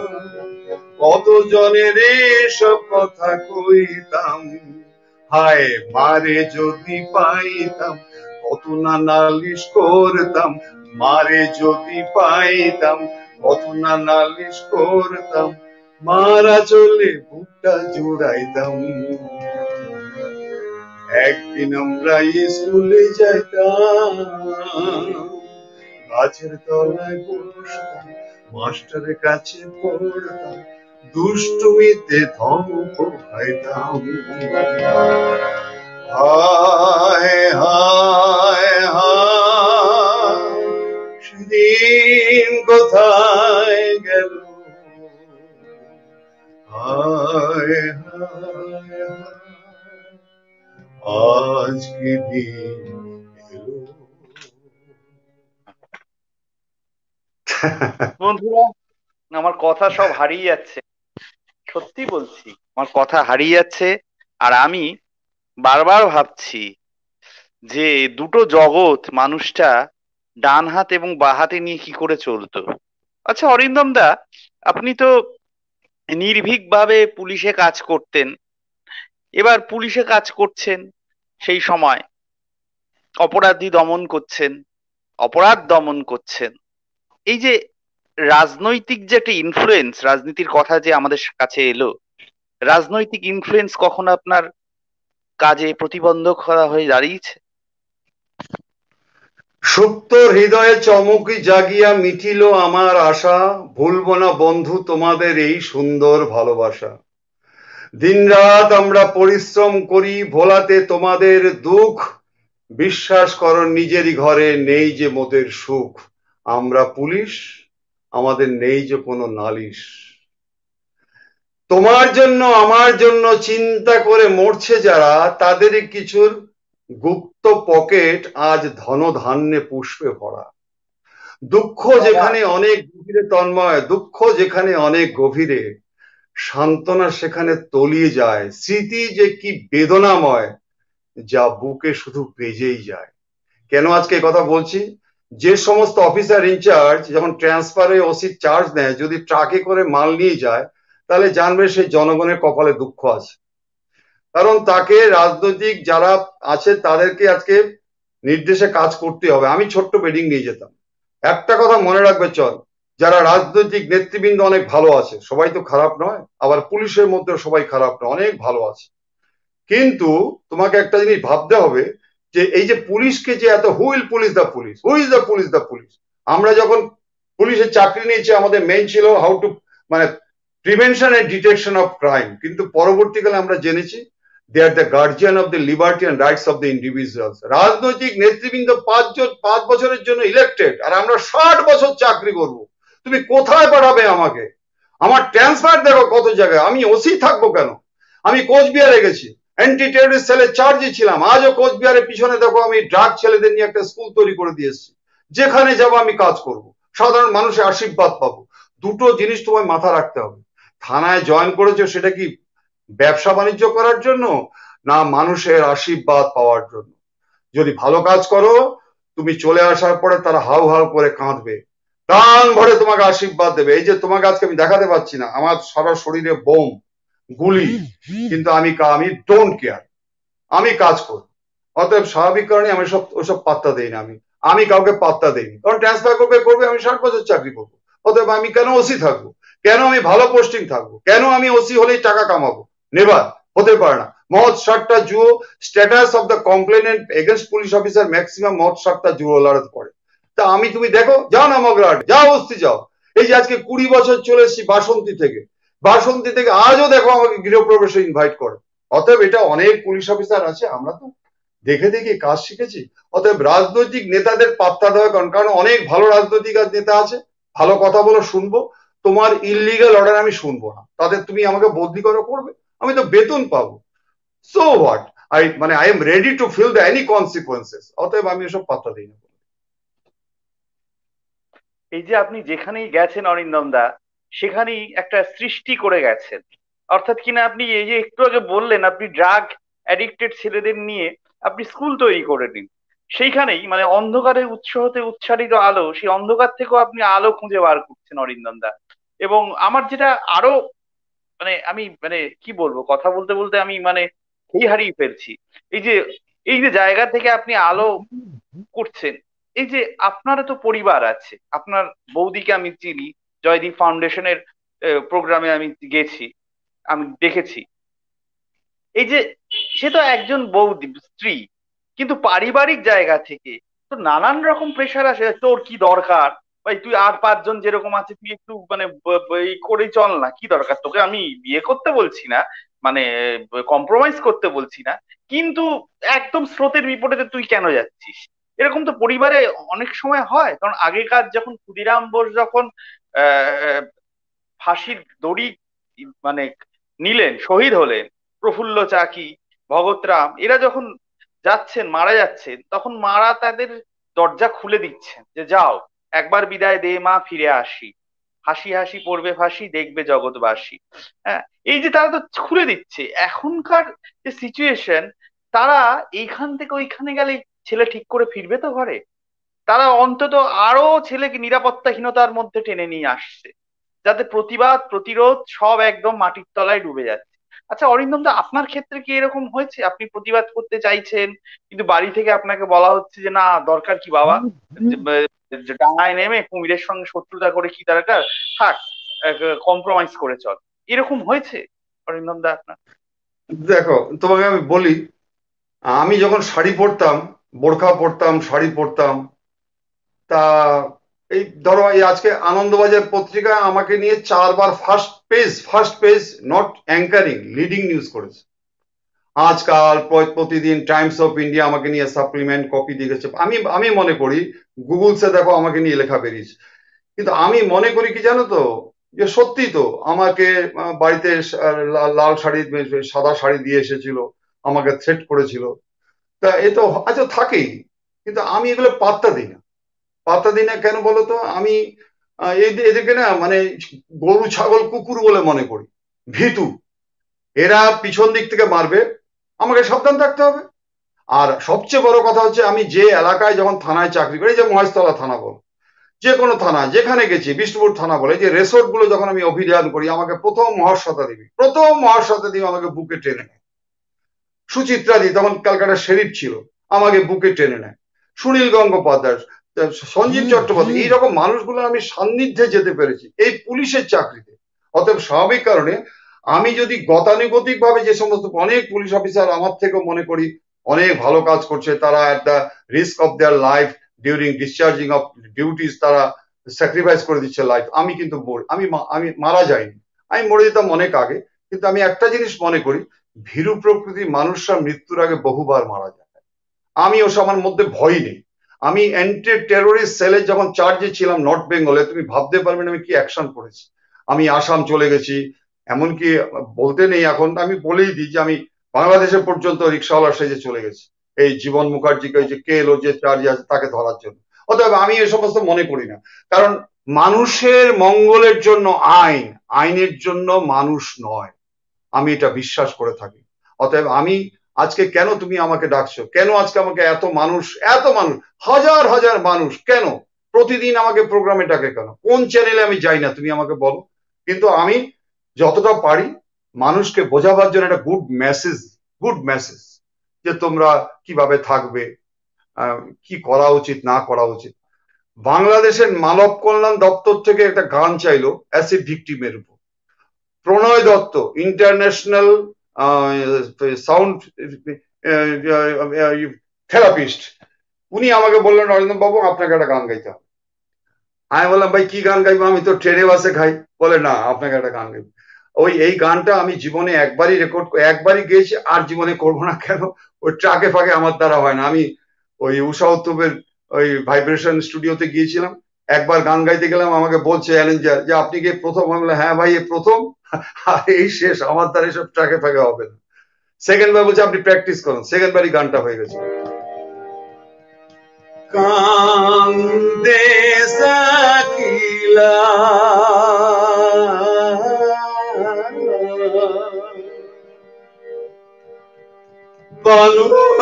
কত জনে রে সব কথা কইতাম। হায় মারে যদি পাইতাম, কত না নালিশ করতাম, মারে যদি পাইতাম, কত না নালিশ করতাম, মারা চলে বুকটা জুড়াইতাম। একদিন আমরা স্কুলে যাইতাম, গাছের তলায় বসতাম, মাস্টারের কাছে পড়তাম, দুষ্টুমিতে ধমক খাইতাম। হায় হায় হায়, সেদিন কোথায় গেল, হায় হায় আজ কি দিন এলো। বন্ধুরা, আমার কথা সব হারিয়ে যাচ্ছে, সত্যি বলছি আমার কথা হারিয়ে যাচ্ছে। আর আমি বারবার ভাবছি যে দুটো জগৎ মানুষটা ডান হাত এবং বাঁ হাতে নিয়ে কি করে চলতো। আচ্ছা অরিন্দম দা, আপনি তো নির্ভীকভাবে পুলিশে কাজ করতেন, এবার পুলিশে কাজ করছেন, সেই সময় অপরাধী দমন করছেন, অপরাধ দমন করছেন, এই যে রাজনৈতিক যে একটা ইনফ্লুয়েন্স, রাজনীতির কথা যে আমাদের কাছে এলো, রাজনৈতিক ইনফ্লুয়েন্স কখনো আপনার কাজে প্রতিবন্ধক হয়ে দাঁড়িয়েছে? সুপ্ত হৃদয়ে চমকি জাগিয়া মিটিল আমার আশা, ভুলব না বন্ধু তোমাদের এই সুন্দর ভালোবাসা। দিনরাত আমরা পরিশ্রম করি ভোলাতে তোমাদের দুঃখ, বিশ্বাস করো নিজেরই ঘরে নেই যে মোদের সুখ। আমরা পুলিশ, আমাদের নেই যে কোনো নালিশ। তোমার জন্য আমার জন্য চিন্তা করে মরছে যারা, তাদেরই কিছুর গুপ্ত পকেট আজ ধনধান্যে পুষ্পে ভরা। দুঃখ যেখানে অনেক গভীরে তন্ময়, দুঃখ যেখানে অনেক গভীরে, সান্ত্বনা সেখানে তলিয়ে যায়। স্মৃতি যে কি বেদনাময়, যা বুকে শুধু বেজেই যায়। কেন আজকে কথা বলছি? যে সমস্ত অফিসার ইনচার্জ যখন ট্রান্সফার হয়ে ওসি চার্জ নেয়, যদি ট্রাকে করে মাল নিয়ে যায়, তাহলে জানবে সেই জনগণের কপালে দুঃখ আছে। কারণ তাকে রাজনৈতিক যারা আছে তাদেরকে আজকে নির্দেশে কাজ করতে হবে। আমি ছোট্ট বেডিং নিয়ে যেতাম। একটা কথা মনে রাখবে চল, যারা রাজনৈতিক নেতৃবৃন্দ অনেক ভালো আছে, সবাই তো খারাপ নয়, আবার পুলিশের মধ্যে সবাই খারাপ নয়, অনেক ভালো আছে। কিন্তু তোমাকে একটা জিনিস ভাবতে হবে যে এই যে পুলিশকে যে এত, who will police the police, who is the police the police. আমরা যখন পুলিশের চাকরি নিয়েছি, আমাদের মেইন ছিল হাউ টু, মানে prevention and detection of crime. কিন্তু পরবর্তীকালে আমরা জেনেছি they are the guardian of the liberty and rights of the individuals. রাজনৈতিক নেতৃবৃন্দ 5 বছরের জন্য ইলেক্টেড, আর আমরা 60 বছর চাকরি করব। তুমি কোথায় পাঠাবে আমাকে? আমার ট্রান্সফার দেখো কত জায়গায়, আমি ওসি থাকবো কেন? আমি কোচবিহারে গেছি, অ্যান্টি টেররিস্ট সেলের চার্জে ছিলাম। আজও কোচবিহারের পিছনে দেখো আমি ড্রাগ ছেলেদের নিয়ে একটা স্কুল তৈরি করে দিয়ে এসেছি। যেখানে যাবো আমি কাজ করব, সাধারণ মানুষের আশীর্বাদ পাবো। দুটো জিনিস তোমায় মাথা রাখতে হবে। থানায় জয়েন করেছো সেটা কি ব্যবসা বাণিজ্য করার জন্য, না মানুষের আশীর্বাদ পাওয়ার জন্য? যদি ভালো কাজ করো, তুমি চলে আসার পরে তারা হাউ হাউ করে কাঁদবে, প্রাণ ভরে তোমাকে আশীর্বাদ দেবে। এই যে তোমাকে আজকে আমি দেখাতে পাচ্ছি না, আমার সারা শরীরে বোম, গুলি, কিন্তু আমি ডোন্ট কেয়ার, আমি কাজ করব। অতএব স্বাভাবিক কারণে আমি ওসব পাত্তা দেই না। আমি কাউকে পাত্তা দেইনি, কারণ ট্রান্সফার করবে, আমি 60 বছর চাকরি করবো। অতএব আমি কেন ওসি থাকবো? কেন আমি ভালো পোস্টিং থাকবো? কেন আমি ওসি হলেই টাকা কামাবো? নেভার, হতে পারে না। মহৎ সাতটা জুয়ো, status of the complainant against police officer maximum মহৎ সাতটা জুয়ো লড়াতে করে। তা আমি, তুমি দেখো, যাও না মগরাট, যাও অস্তি যাও। এই যে আজকে 20 বছর চলে এসেছি বাসন্তী থেকে, বাসন্তী থেকে আজও দেখো আমাকে গৃহপ্রবেশে ইনভাইট করে। অতএব এটা অনেক পুলিশ অফিসার আছে, আমরা তো দেখে দেখে কাজ শিখেছি। অতএব রাজনৈতিক নেতাদের পাত্তা দেওয়া, কারণ অনেক ভালো রাজনৈতিক নেতা আছে, ভালো কথা বলে শুনবো। তোমার ইললিগাল অর্ডার আমি শুনবো না, তাদের তুমি আমাকে বদলি করবে, আমি তো বেতন পাবো। So what, I am ready to feel the any consequences. অতএব আমি এসব পাত্তা দিই না। এই যে আপনি যেখানেই গেছেন অরিন্দম দা, সেখানেই একটা সৃষ্টি করে গেছেন। অর্থাৎ কিনা আপনি এই যে একটু আগে বললেন, আপনি ড্রাগ অ্যাডিক্টেড ছেলেদের নিয়ে আপনি স্কুল তৈরি করে নিন। সেইখানেই মানে অন্ধকারের উৎস হতে উচ্চারিত আলো, সেই অন্ধকার থেকেও আপনি আলো খুঁজে বার করছেন অরিন্দম দা। এবং আমার যেটা আরো মানে আমি মানে কি বলবো, কথা বলতে বলতে আমি মানে এই হারিয়ে ফেলছি। এই যে এই যে জায়গা থেকে আপনি আলো করছেন, এই যে আপনারও তো পরিবার আছে, আপনার বৌদিকে আমি চিনি, জয়দীপ ফাউন্ডেশনের প্রোগ্রামে আমি গেছি, আমি দেখেছি। এই যে সে তো একজন বৌদি স্ত্রী, কিন্তু পারিবারিক জায়গা থেকে তো নানান রকম প্রেশার আসে। তোর কি দরকার ভাই, তুই আর 5 জন যেরকম আছে তুই একটু মানে এই করে চল না, কি দরকার তোকে, আমি বিয়ে করতে বলছি না, মানে কম্প্রোমাইজ করতে বলছি না, কিন্তু একদম স্রোতের বিপরীতে তুই কেন যাচ্ছিস? এরকম তো পরিবারে অনেক সময় হয়। কারণ আগেকার যখন ক্ষুদিরাম বোস যখন আহ ফাঁসির দড়ি মানে নিলেন, শহীদ হলেন, প্রফুল্ল চাকি, ভগৎ রাম, এরা যখন যাচ্ছেন, মারা যাচ্ছেন, তখন মারা তাদের দরজা খুলে দিচ্ছেন যে যাও, একবার বিদায় দে মা, ফিরে আসি, হাসি হাসি পড়বে ফাঁসি, দেখবে জগৎবাসী। হ্যাঁ, এই যে তারা তো খুলে দিচ্ছে। এখনকার যে সিচুয়েশন, তারা এইখান থেকে ওইখানে গেলে ছেলে ঠিক করে ফিরবে তো ঘরে? তারা অন্তত আরো ছেলেকে নিরাপত্তাহীনতার মধ্যে টেনে নিয়ে আসছে, যাতে প্রতিবাদ প্রতিরোধ সব একদম মাটির তলায় ডুবে যাচ্ছে। আচ্ছা অরিন্দম দা, আপনার ক্ষেত্রে কি এরকম হয়েছে? আপনি প্রতিবাদ করতে চাইছেন, কিন্তু বাড়ি থেকে আপনাকে বলা হচ্ছে যে না, দরকার কি বাবা, যে ডাঙায় নেমে কুমিরের সঙ্গে শত্রুতা করে কি দরকার, থাক, কম্প্রোমাইজ করে চল, এরকম হয়েছে অরিন্দম দা আপনার? দেখো, তোমাকে আমি বলি, আমি যখন শাড়ি পরতাম, বোরখা পরতাম, শাড়ি পরতাম, তা এই ধরো এই আজকে আনন্দবাজার পত্রিকায় আমাকে নিয়ে 4 বার first page not anchoring, leading news করেছে। আজকাল প্রতিদিন টাইমস অফ ইন্ডিয়া আমাকে নিয়ে সাপ্লিমেন্ট কপি দিয়ে গেছে। আমি মনে করি গুগলসে দেখো আমাকে নিয়ে লেখা বেরিয়েছে। কিন্তু আমি মনে করি কি জানো তো, যে সত্যি তো আমাকে বাড়িতে লাল শাড়ি সাদা শাড়ি দিয়ে এসেছিল, আমাকে থ্রেট করেছিল, তা এ তো আচ্ছা থাকেই। কিন্তু আমি এগুলো পাত্তা দিই না। পাত্তা দিই না কেন বলো তো? আমি এদেরকে না মানে গরু ছাগল কুকুর বলে মনে করি, ভীতু। এরা পিছন দিক থেকে মারবে, আমাকে সাবধান থাকতে হবে। আর সবচেয়ে বড় কথা হচ্ছে, আমি যে এলাকায় যখন থানায় চাকরি করি, যে মহেশতলা থানা বল, যে কোনো থানা যেখানে গেছি, বিষ্ণুপুর থানা বলে, যে রেসর্ট গুলো যখন আমি অভিযান করি, আমাকে প্রথম মহাশ্বেতা দেবী আমাকে বুকে টেনে নেয়। সুচিত্রা দি তখন ক্যালকাটা শেরিফ ছিল, আমাকে বুকে টেনে নেয়। সুনীল গঙ্গোপাধ্যায়, সঞ্জীব চট্টোপাধ্যায়, এইরকম মানুষগুলো আমি সান্নিধ্যে যেতে পেরেছি এই পুলিশের চাকরিতে। অতএব স্বাভাবিক কারণে আমি যদি গতানুগতিক ভাবে, যে সমস্ত অনেক পুলিশ অফিসার আমার থেকে মনে করি অনেক ভালো কাজ করছে, তারা at the risk of their life during discharging of duties তারা স্যাক্রিফাইস করে দিচ্ছে লাইফ, আমি কিন্তু আমি মারা যাইনি। আমি মরে যেতাম অনেক আগে। কিন্তু আমি একটা জিনিস মনে করি, ভীরু প্রকৃতির মানুষরা মৃত্যুর আগে বহুবার মারা যায়। আমি ওসব, আমার মধ্যে ভয় নেই। আমি অ্যান্টি টেরোরিস্ট সেলে যখন চার্জে ছিলাম নর্থ বেঙ্গলে, তুমি ভাবতে পারবে না আমি কি অ্যাকশন করেছি। আমি আসাম চলে গেছি, এমনকি বলতে নেই এখন, আমি বলেই দিই যে আমি বাংলাদেশে পর্যন্ত রিক্সাওয়ালা সেজে চলে গেছি, এই জীবন মুখার্জিকে, ওই যে কে এলো যে চার্জে আছে তাকে ধরার জন্য। অতএব আমি এ সমস্ত মনে করি না। কারণ মানুষের মঙ্গলের জন্য আইন, আইনের জন্য মানুষ নয়, আমি এটা বিশ্বাস করে থাকি। অতএব আমি আজকে, কেন তুমি আমাকে ডাকছো, কেন আজকে আমাকে এত মানুষ হাজার হাজার মানুষ কেন প্রতিদিন আমাকে প্রোগ্রামে ডাকে, কেন কোন চ্যানেলে আমি যাই না তুমি আমাকে বলো। কিন্তু আমি যতটা পারি মানুষকে বোঝাবার জন্য একটা গুড মেসেজ, যে তোমরা কিভাবে থাকবে, কি করা উচিত না করা উচিত। বাংলাদেশের মানব কল্যাণ দপ্তর থেকে একটা গান চাইলো অ্যাসিড ভিকটিমের উপর। প্রণয় দত্ত, ইন্টারন্যাশনাল সাউন্ড থেরাপিস্ট, উনি আমাকে বললেন অরিন্দম বাবু আপনাকে একটা গান গাইতে হবে। আমি বললাম ভাই কি গান গাইবো, আমি তো ট্রেনে বাসে খাই। বলে না, আপনাকে একটা গান গাইবো। এই গানটা আমি জীবনে একবারই গেয়েছি, আর জীবনে করবো না। কেন? ওই ট্রাকে ফাঁকে আমার দ্বারা হয় না। আমি ওই উষা উত্তপের ওই ভাইব্রেশন স্টুডিওতে গিয়েছিলাম, একবার গান গাইতে গেলাম, আমাকে বলছে অ্যারেঞ্জার যে আপনি কি প্রথম? আমি বললাম হ্যাঁ ভাই, এ প্রথম। আর এই শেষ, আমার দ্বারা এসব ট্রাকে ফাঁকে হবে না। সেকেন্ড বার বলছে আপনি প্র্যাকটিস করুন, সেকেন্ড বারই গানটা হয়ে গেছে। কান্দে সাকিলা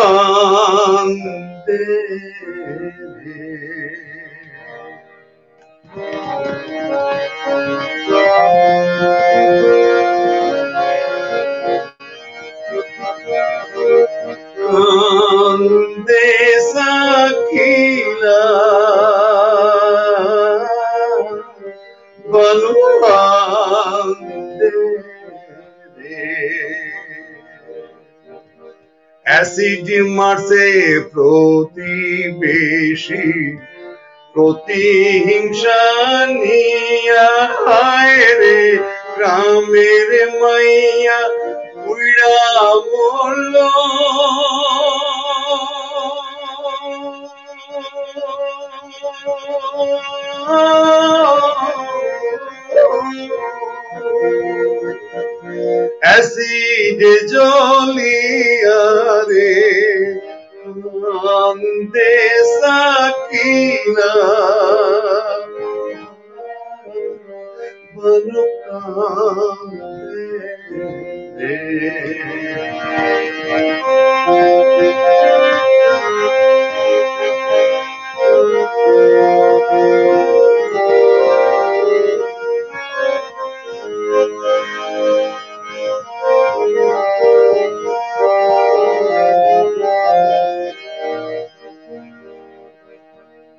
বালুয়ান্দে কান্দে সাকিলা বালুয়ান্দে অ্যাসিড মারছে প্রতিবেশী, প্রতিহিংসা নিয়া, হায় রে গ্রামের মাইয়া উইড়া মরল। অ্যাসিডে জ্বলিয়া রে কান্দে সাকিনা বনু কান্দে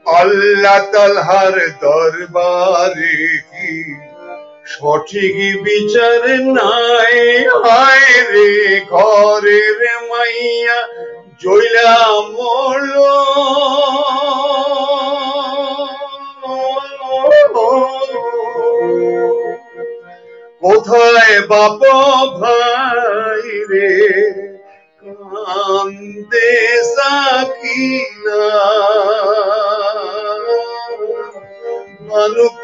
আল্লাহ তাআলার দরবারে কি সঠিক বিচার নাই, হায় রে ঘরের মাইয়া জইলা মরল। কোথায় বাপ ভাই রে কান্দে সাকিনা মানুষ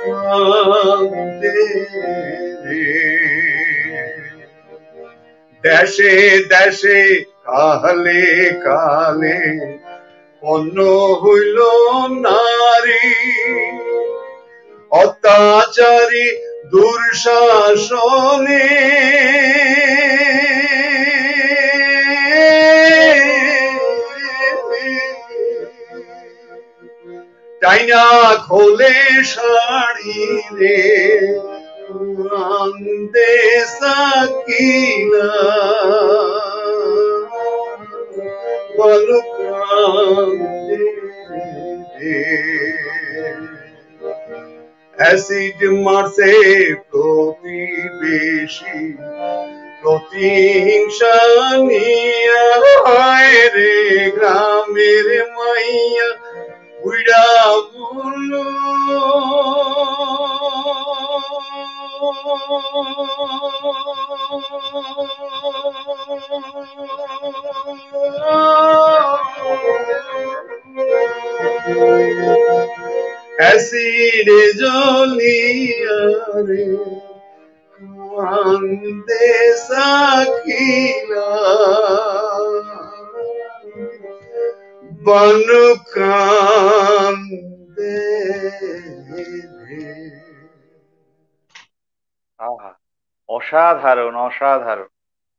দেশে দেশে কালে কালে অন্য হইল নারী, অত্যাচারী দুঃশাসনে টাইনা খোলে শাড়ি রে কান্দে সাকিনা, বলো কান্দে অ্যাসিড মারছে প্রতিবেশী, প্রতিহিংসা নিয়া রে গ্রামের মাইয়া উইড়া বলো অ্যাসিডে জ্বলিয়া রে কান্দে সাকিনা, বন কান্দে। আহা, অসাধারণ অসাধারণ,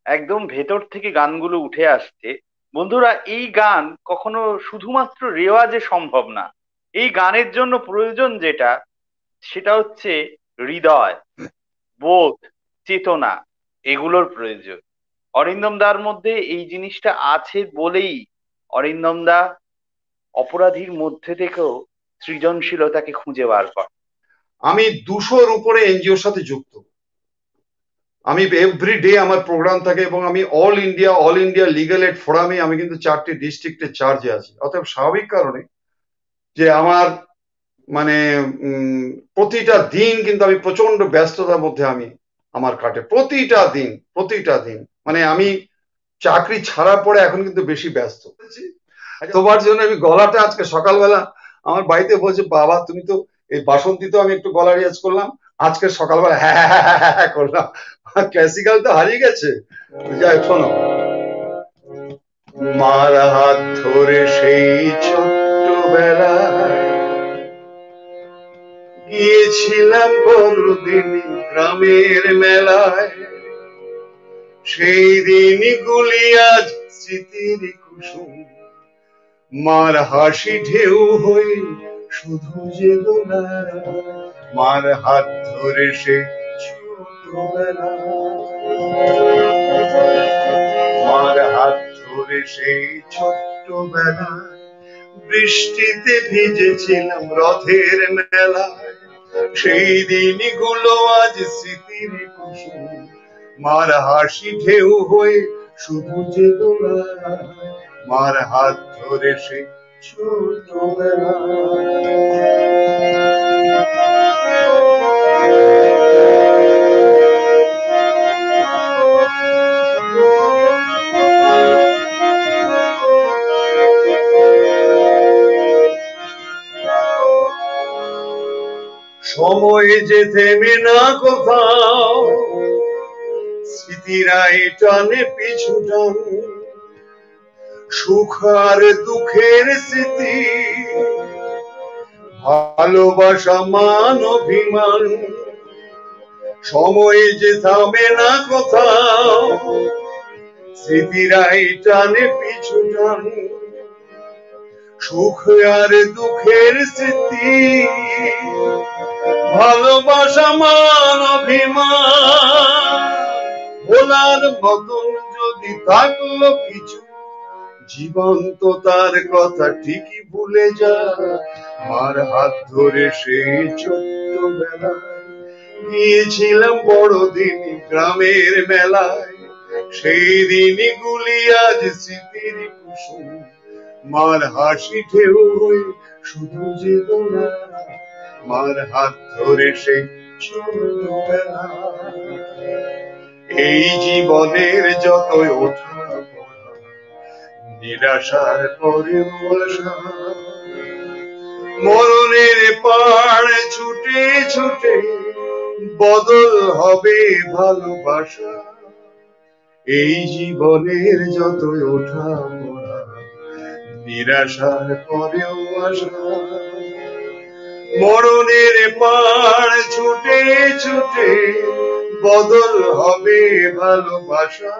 একদম ভেতর থেকে গানগুলো উঠে আসছে। বন্ধুরা, এই গান কখনো শুধুমাত্র রেওয়াজে সম্ভব না। এই গানের জন্য প্রয়োজন যেটা, সেটা হচ্ছে হৃদয়, বোধ, চেতনা, এগুলোর প্রয়োজন। অরিন্দম দার মধ্যে এই জিনিসটা আছে বলেই অরিন্দম দা অপরাধীর মধ্যে থেকেও সৃজনশীলতাকে খুঁজে বার করে। আমি 200-র উপরে এনজিওর সাথে যুক্ত। আমি এভরিডে আমার প্রোগ্রাম থাকে এবং আমি অল ইন্ডিয়া লিগাল এড ফোরামে আমি কিন্তু 4টি ডিস্ট্রিক্টে চার্জে আছি। অতএব স্বাভাবিক কারণে যে আমার মানে প্রতিটা দিন কিন্তু আমি প্রচন্ড ব্যস্ততার মধ্যে আমার কাটে, প্রতিটা দিন মানে আমি চাকরি ছাড়ার পরে এখন কিন্তু বেশি ব্যস্ত। তোমার জন্য আমি গলাটা আজকে সকালবেলা আমার বাড়িতে বলছে, বাবা তুমি তো এই বাসন্তী তো আমি একটু গলা রেয়াজ করলাম, আজকে সকালবেলা হ্যাঁ হ্যাঁ হ্যাঁ হ্যাঁ হ্যাঁ করলাম। ক্লাসিক্যাল তো হারিয়ে গেছে। যাই শোনো, মার হাত ধরে সেই ছোট্টবেলা গিয়েছিলাম বড়দিন গ্রামের মেলায়, সেই দিনগুলি আজ স্মৃতির কুসুম, মার হাসি ঢেউ হয়ে শুধু যে দোলায়, মার হাত ধরে সে ছোটবেলা, মার হাত ধরে সেই ছোট্টবেলা বৃষ্টিতে ভিজেছিলাম রথের মেলায়, সেই দিনগুলো আজ স্মৃতির কুসুম, মার হাসি ঢেউ হয়ে শুধু যে দোলায়, মার হাত ধরে সে ছোটবেলা। সময় যে থেমে না কোথাও, স্মৃতিরাই টানে পিছু টান, সুখ আর দুঃখের স্মৃতি, ভালোবাসা মান অভিমান, সময় যে থামে না কোথাও, স্মৃতিরাই টানে পিছু টান, সুখ আর দুঃখের স্মৃতি, ভালোবাসা মান অভিমান, ভোলার মতন যদি থাকলো কিছু, জীবন তো তার কথা ঠিকই ভুলে যায়, মার হাত ধরে সেই ছোট্টবেলায় গিয়েছিলাম বড়দিন গ্রামের মেলায়, সেই দিনগুলি আজ স্মৃতির কুসুম, মার হাসি ঢেউ হয়ে শুধু যে দোলায়, মার হাত ধরে সেই ছোটবেলা। এই জীবনের যতই ওঠা পড়া, নিরাশার পরে বর্ষা, মরণের পাড় ছুটে ছুটে বদল হবে ভালোবাসা। এই জীবনের যতই ওঠা পড়া, নিরাশার পরেও আশা। মরণের পাড় ছুটে ছুটে বদল হবে ভালোবাসা।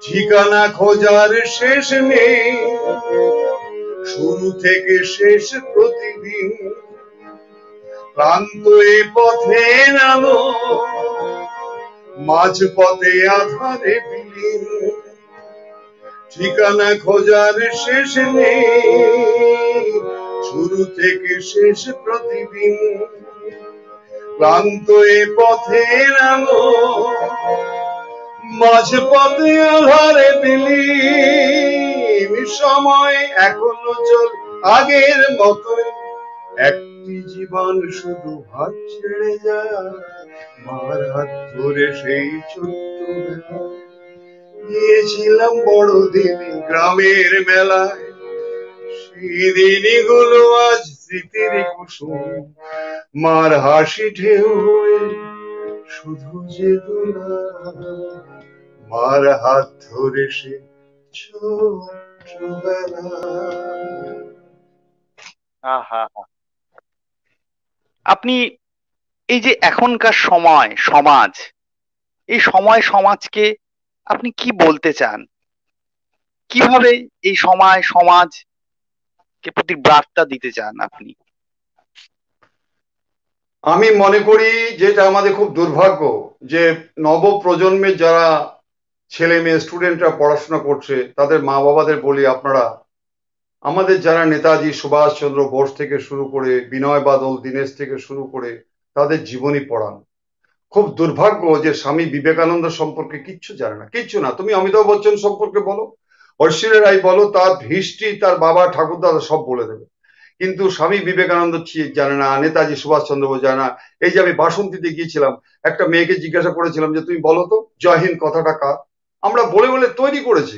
ঠিকানা খোঁজার শেষ নেই, শুরু থেকে শেষ প্রতিদিন। ক্লান্ত এ পথে নামো, মাঝ পথে আধারে বিলীন। ঠিকানা খোঁজার শেষ নেই, শুরু থেকে শেষ প্রতিদিন। ক্লান্ত এ পথে নামো, মাঝ পথে আধারে বিলীন। সময় এখনো চল আগের মতোই, একটি জীবন শুধু হাত ছেড়ে যায়। মার হাত ধরে সেই ছোট্টবেলায় গিয়েছিলাম বড়দিন গ্রামের মেলায়। সেই দিনগুলো আজ স্মৃতির কুসুম, মার হাসি ঢেউ হয়ে শুধু যে দোলা। মার হাত ধরে সে ছোট্টবেলা। আহা, আপনি এই যে এখনকার সময় সমাজ, এই সময় সমাজকে আপনি কি বলতে চান? কিভাবে এই সময় সমাজকে প্রতি বার্তা দিতে চান আপনি? আমি মনে করি যেটা আমাদের খুব দুর্ভাগ্য, যে নব প্রজন্মের যারা ছেলে মেয়ে স্টুডেন্টরা পড়াশোনা করছে, তাদের মা বাবাদের বলি, আপনারা আমাদের যারা নেতাজি সুভাষচন্দ্র বোস থেকে শুরু করে বিনয় বাদল দীনেশ থেকে শুরু করে তাদের জীবনী পড়ান। খুব দুর্ভাগ্য যে স্বামী বিবেকানন্দ সম্পর্কে কিচ্ছু জানে না, কিচ্ছু না। তুমি অমিতাভ বচ্চন সম্পর্কে বলো, ঐশ্বর্য রায় বলো, তার হিস্ট্রি, তার বাবা ঠাকুরদাদা সব বলে দেবে, কিন্তু স্বামী বিবেকানন্দ জানে না, নেতাজি সুভাষচন্দ্র বোস জানে না। এই যে আমি বাসন্তীতে গিয়েছিলাম, একটা মেয়েকে জিজ্ঞাসা করেছিলাম যে তুমি বলো তো জয় হিন্দ কথাটা কার। আমরা বলে বলে তৈরি করেছি,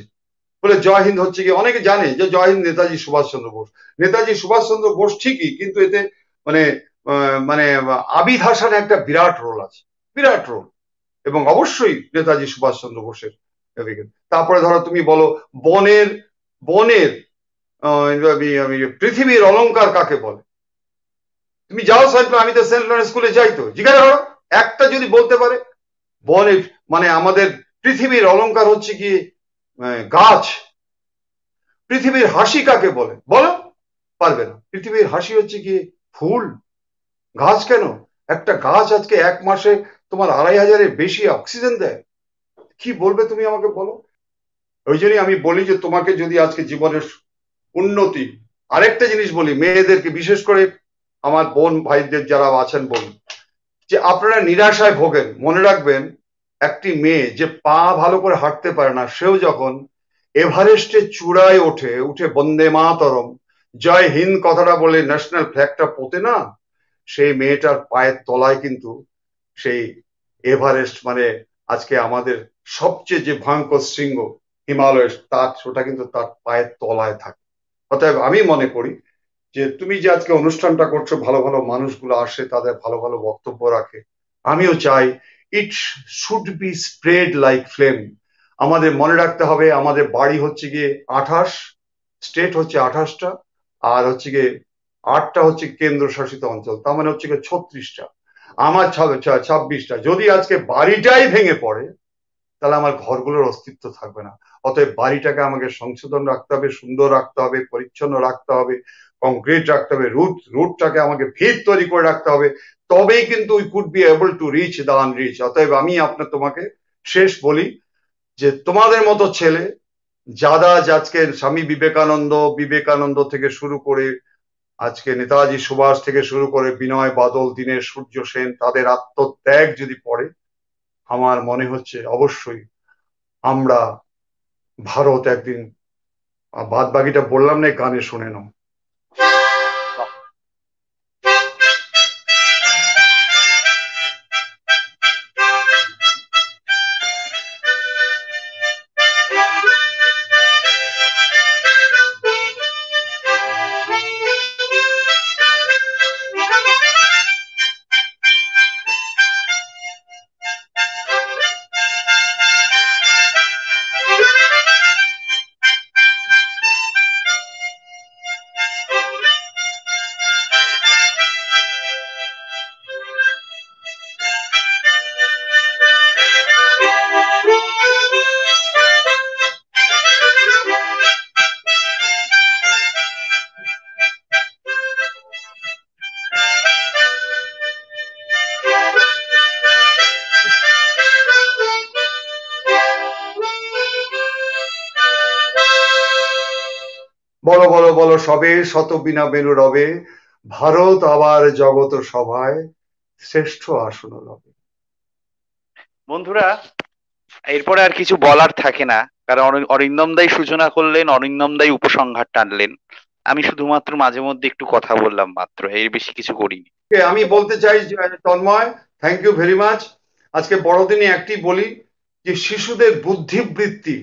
বলে জয় হিন্দ হচ্ছে কি, অনেকে জানে যে জয় হিন্দ নেতাজি সুভাষচন্দ্র বোস। নেতাজি সুভাষচন্দ্র বোস ঠিকই, কিন্তু এতে মানে মানে আবিদ হাসান একটা বিরাট রোল আছে, বিরাট রোল। এবং অবশ্যই নেতাজি সুভাষচন্দ্র বোসের। তারপরে ধরো তুমি বলো বনের বনের পৃথিবীর অলংকার কাকে বলে। তুমি যাও আমি তো সেন্ট লরেন্স স্কুলে যাই, তো জিজ্ঞাসা করো, একটা যদি বলতে পারে বনের মানে আমাদের পৃথিবীর অলংকার হচ্ছে কি গাছ। পৃথিবীর হাসি কাকে বলে বলো, পারবে না। পৃথিবীর হাসি হচ্ছে কি ফুল, গাছ কেন? একটা গাছ আজকে এক মাসে তোমার 2,500-এর বেশি অক্সিজেন দেয়। কি বলবে তুমি আমাকে বলো। ওই জন্যই আমি বলি যে তোমাকে যদি আজকে জীবনের উন্নতি, আরেকটা জিনিস বলি মেয়েদেরকে, বিশেষ করে আমার বোন ভাইদের যারা আছেন বলি, যে আপনারা নিরাশায় ভোগেন, মনে রাখবেন একটি মেয়ে যে পা ভালো করে হাঁটতে পারে না, সেও যখন এভারেস্টের চূড়ায় উঠে বন্দে মাতরম জয় হিন্দ কথাটা বলে ন্যাশনাল ফ্ল্যাগটা পোতে না, সেই মেয়েটার পায়ের তলায় কিন্তু সেই এভারেস্ট মানে আজকে আমাদের সবচেয়ে যে ভয়ঙ্কর শৃঙ্গ হিমালয়, তার ওটা কিন্তু তার পায়ের তলায় থাকে। অতএব আমি মনে করি যে তুমি যে আজকে অনুষ্ঠানটা করছো, ভালো ভালো মানুষগুলো আসে, তাদের ভালো ভালো বক্তব্য রাখে, আমিও চাই it should be spread like flame. আমাদের মনে রাখতে হবে আমাদের বাড়ি হচ্ছে গিয়ে 28, স্টেট হচ্ছে 28টা, আর হচ্ছে গিয়ে 8টা হচ্ছে কেন্দ্রশাসিত অঞ্চল, তার মানে হচ্ছে গিয়ে 36টা, আমার 26টা। যদি আজকে বাড়িটাই ভেঙে পড়ে তাহলে আমার ঘরগুলোর অস্তিত্ব থাকবে না। অতএব বাড়িটাকে আমাকে সংশোধন রাখতে হবে, সুন্দর রাখতে হবে, পরিচ্ছন্ন রাখতে হবে, কংক্রিট রাখতে হবে, রুটটাকে আমাকে ভিত তৈরি করে রাখতে হবে, তবেই কিন্তু we could be able to reach the unreached. অতএব আমি তোমাকে শেষ বলি যে তোমাদের মতো ছেলে যারা আজকে স্বামী বিবেকানন্দ থেকে শুরু করে আজকে নেতাজি সুভাষ থেকে শুরু করে বিনয় বাদল দীনেশ সূর্য সেন, তাদের আত্মত্যাগ যদি পড়ে, আমার মনে হচ্ছে অবশ্যই আমরা ভারত একদিন, বাদ বাকিটা বললাম না, গানে শুনে নাও। বলো বলো বলো সবে শত বিনা বেনু রবে, ভারত আবার জগত সভায় শ্রেষ্ঠ আসন লবে। বন্ধুরা, এরপরে আর কিছু বলার থাকে না, কারণ অরিন্দম দাই সূচনা করলেন, অরিন্দম দাই উপসংহার টানলেন। আমি শুধুমাত্র মাঝে মধ্যে একটু কথা বললাম মাত্র, এর বেশি কিছু করিনি। আমি বলতে চাই যে, Tanmoy, thank you very much. আজকে বড়দিনে একটি বলি যে শিশুদের বুদ্ধিবৃত্তি,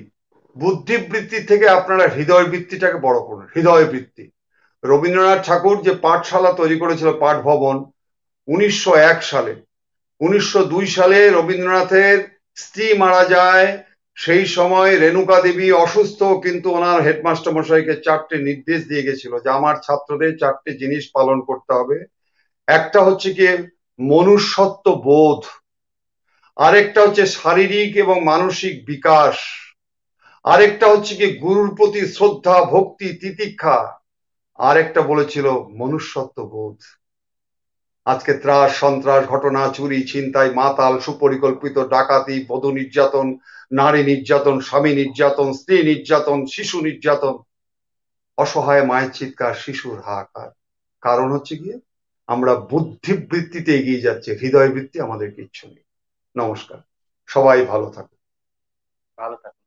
বুদ্ধিবৃত্তি থেকে আপনারা হৃদয় বৃত্তিটাকে বড় করুন। হৃদয় বৃত্তি, রবীন্দ্রনাথ ঠাকুর যে পাঠশালা তৈরি করেছিল, পাঠ ভবন, 1901 সালে, 1902 সালে রবীন্দ্রনাথের স্ত্রী মারা যায়। সেই সময় রেণুকা দেবী অসুস্থ, কিন্তু ওনার হেডমাস্টার মশাইকে 4টে নির্দেশ দিয়ে গেছিল যে আমার ছাত্রদের 4টে জিনিস পালন করতে হবে। একটা হচ্ছে কি মনুষ্যত্ব বোধ, আরেকটা হচ্ছে শারীরিক এবং মানসিক বিকাশ, আরেকটা হচ্ছে কি গুরুর প্রতি শ্রদ্ধা, ভক্তি, তিতিক্ষা, আরেকটা বলেছিল মনুষ্যত্ব বোধ। আজকে ত্রাস সন্ত্রাস ঘটনা, চুরি ছিনতাই, মাতাল, সুপরিকল্পিত ডাকাতি, বধূ নির্যাতন, নারী নির্যাতন, স্বামী নির্যাতন, স্ত্রী নির্যাতন, শিশু নির্যাতন, অসহায় মায়ের চিৎকার, শিশুর হাহাকার। কারণ হচ্ছে গিয়ে আমরা বুদ্ধিবৃত্তিতে এগিয়ে যাচ্ছে, হৃদয় বৃত্তি আমাদের কিচ্ছু নেই। নমস্কার, সবাই ভালো থাকুন। ভালো থাকবেন।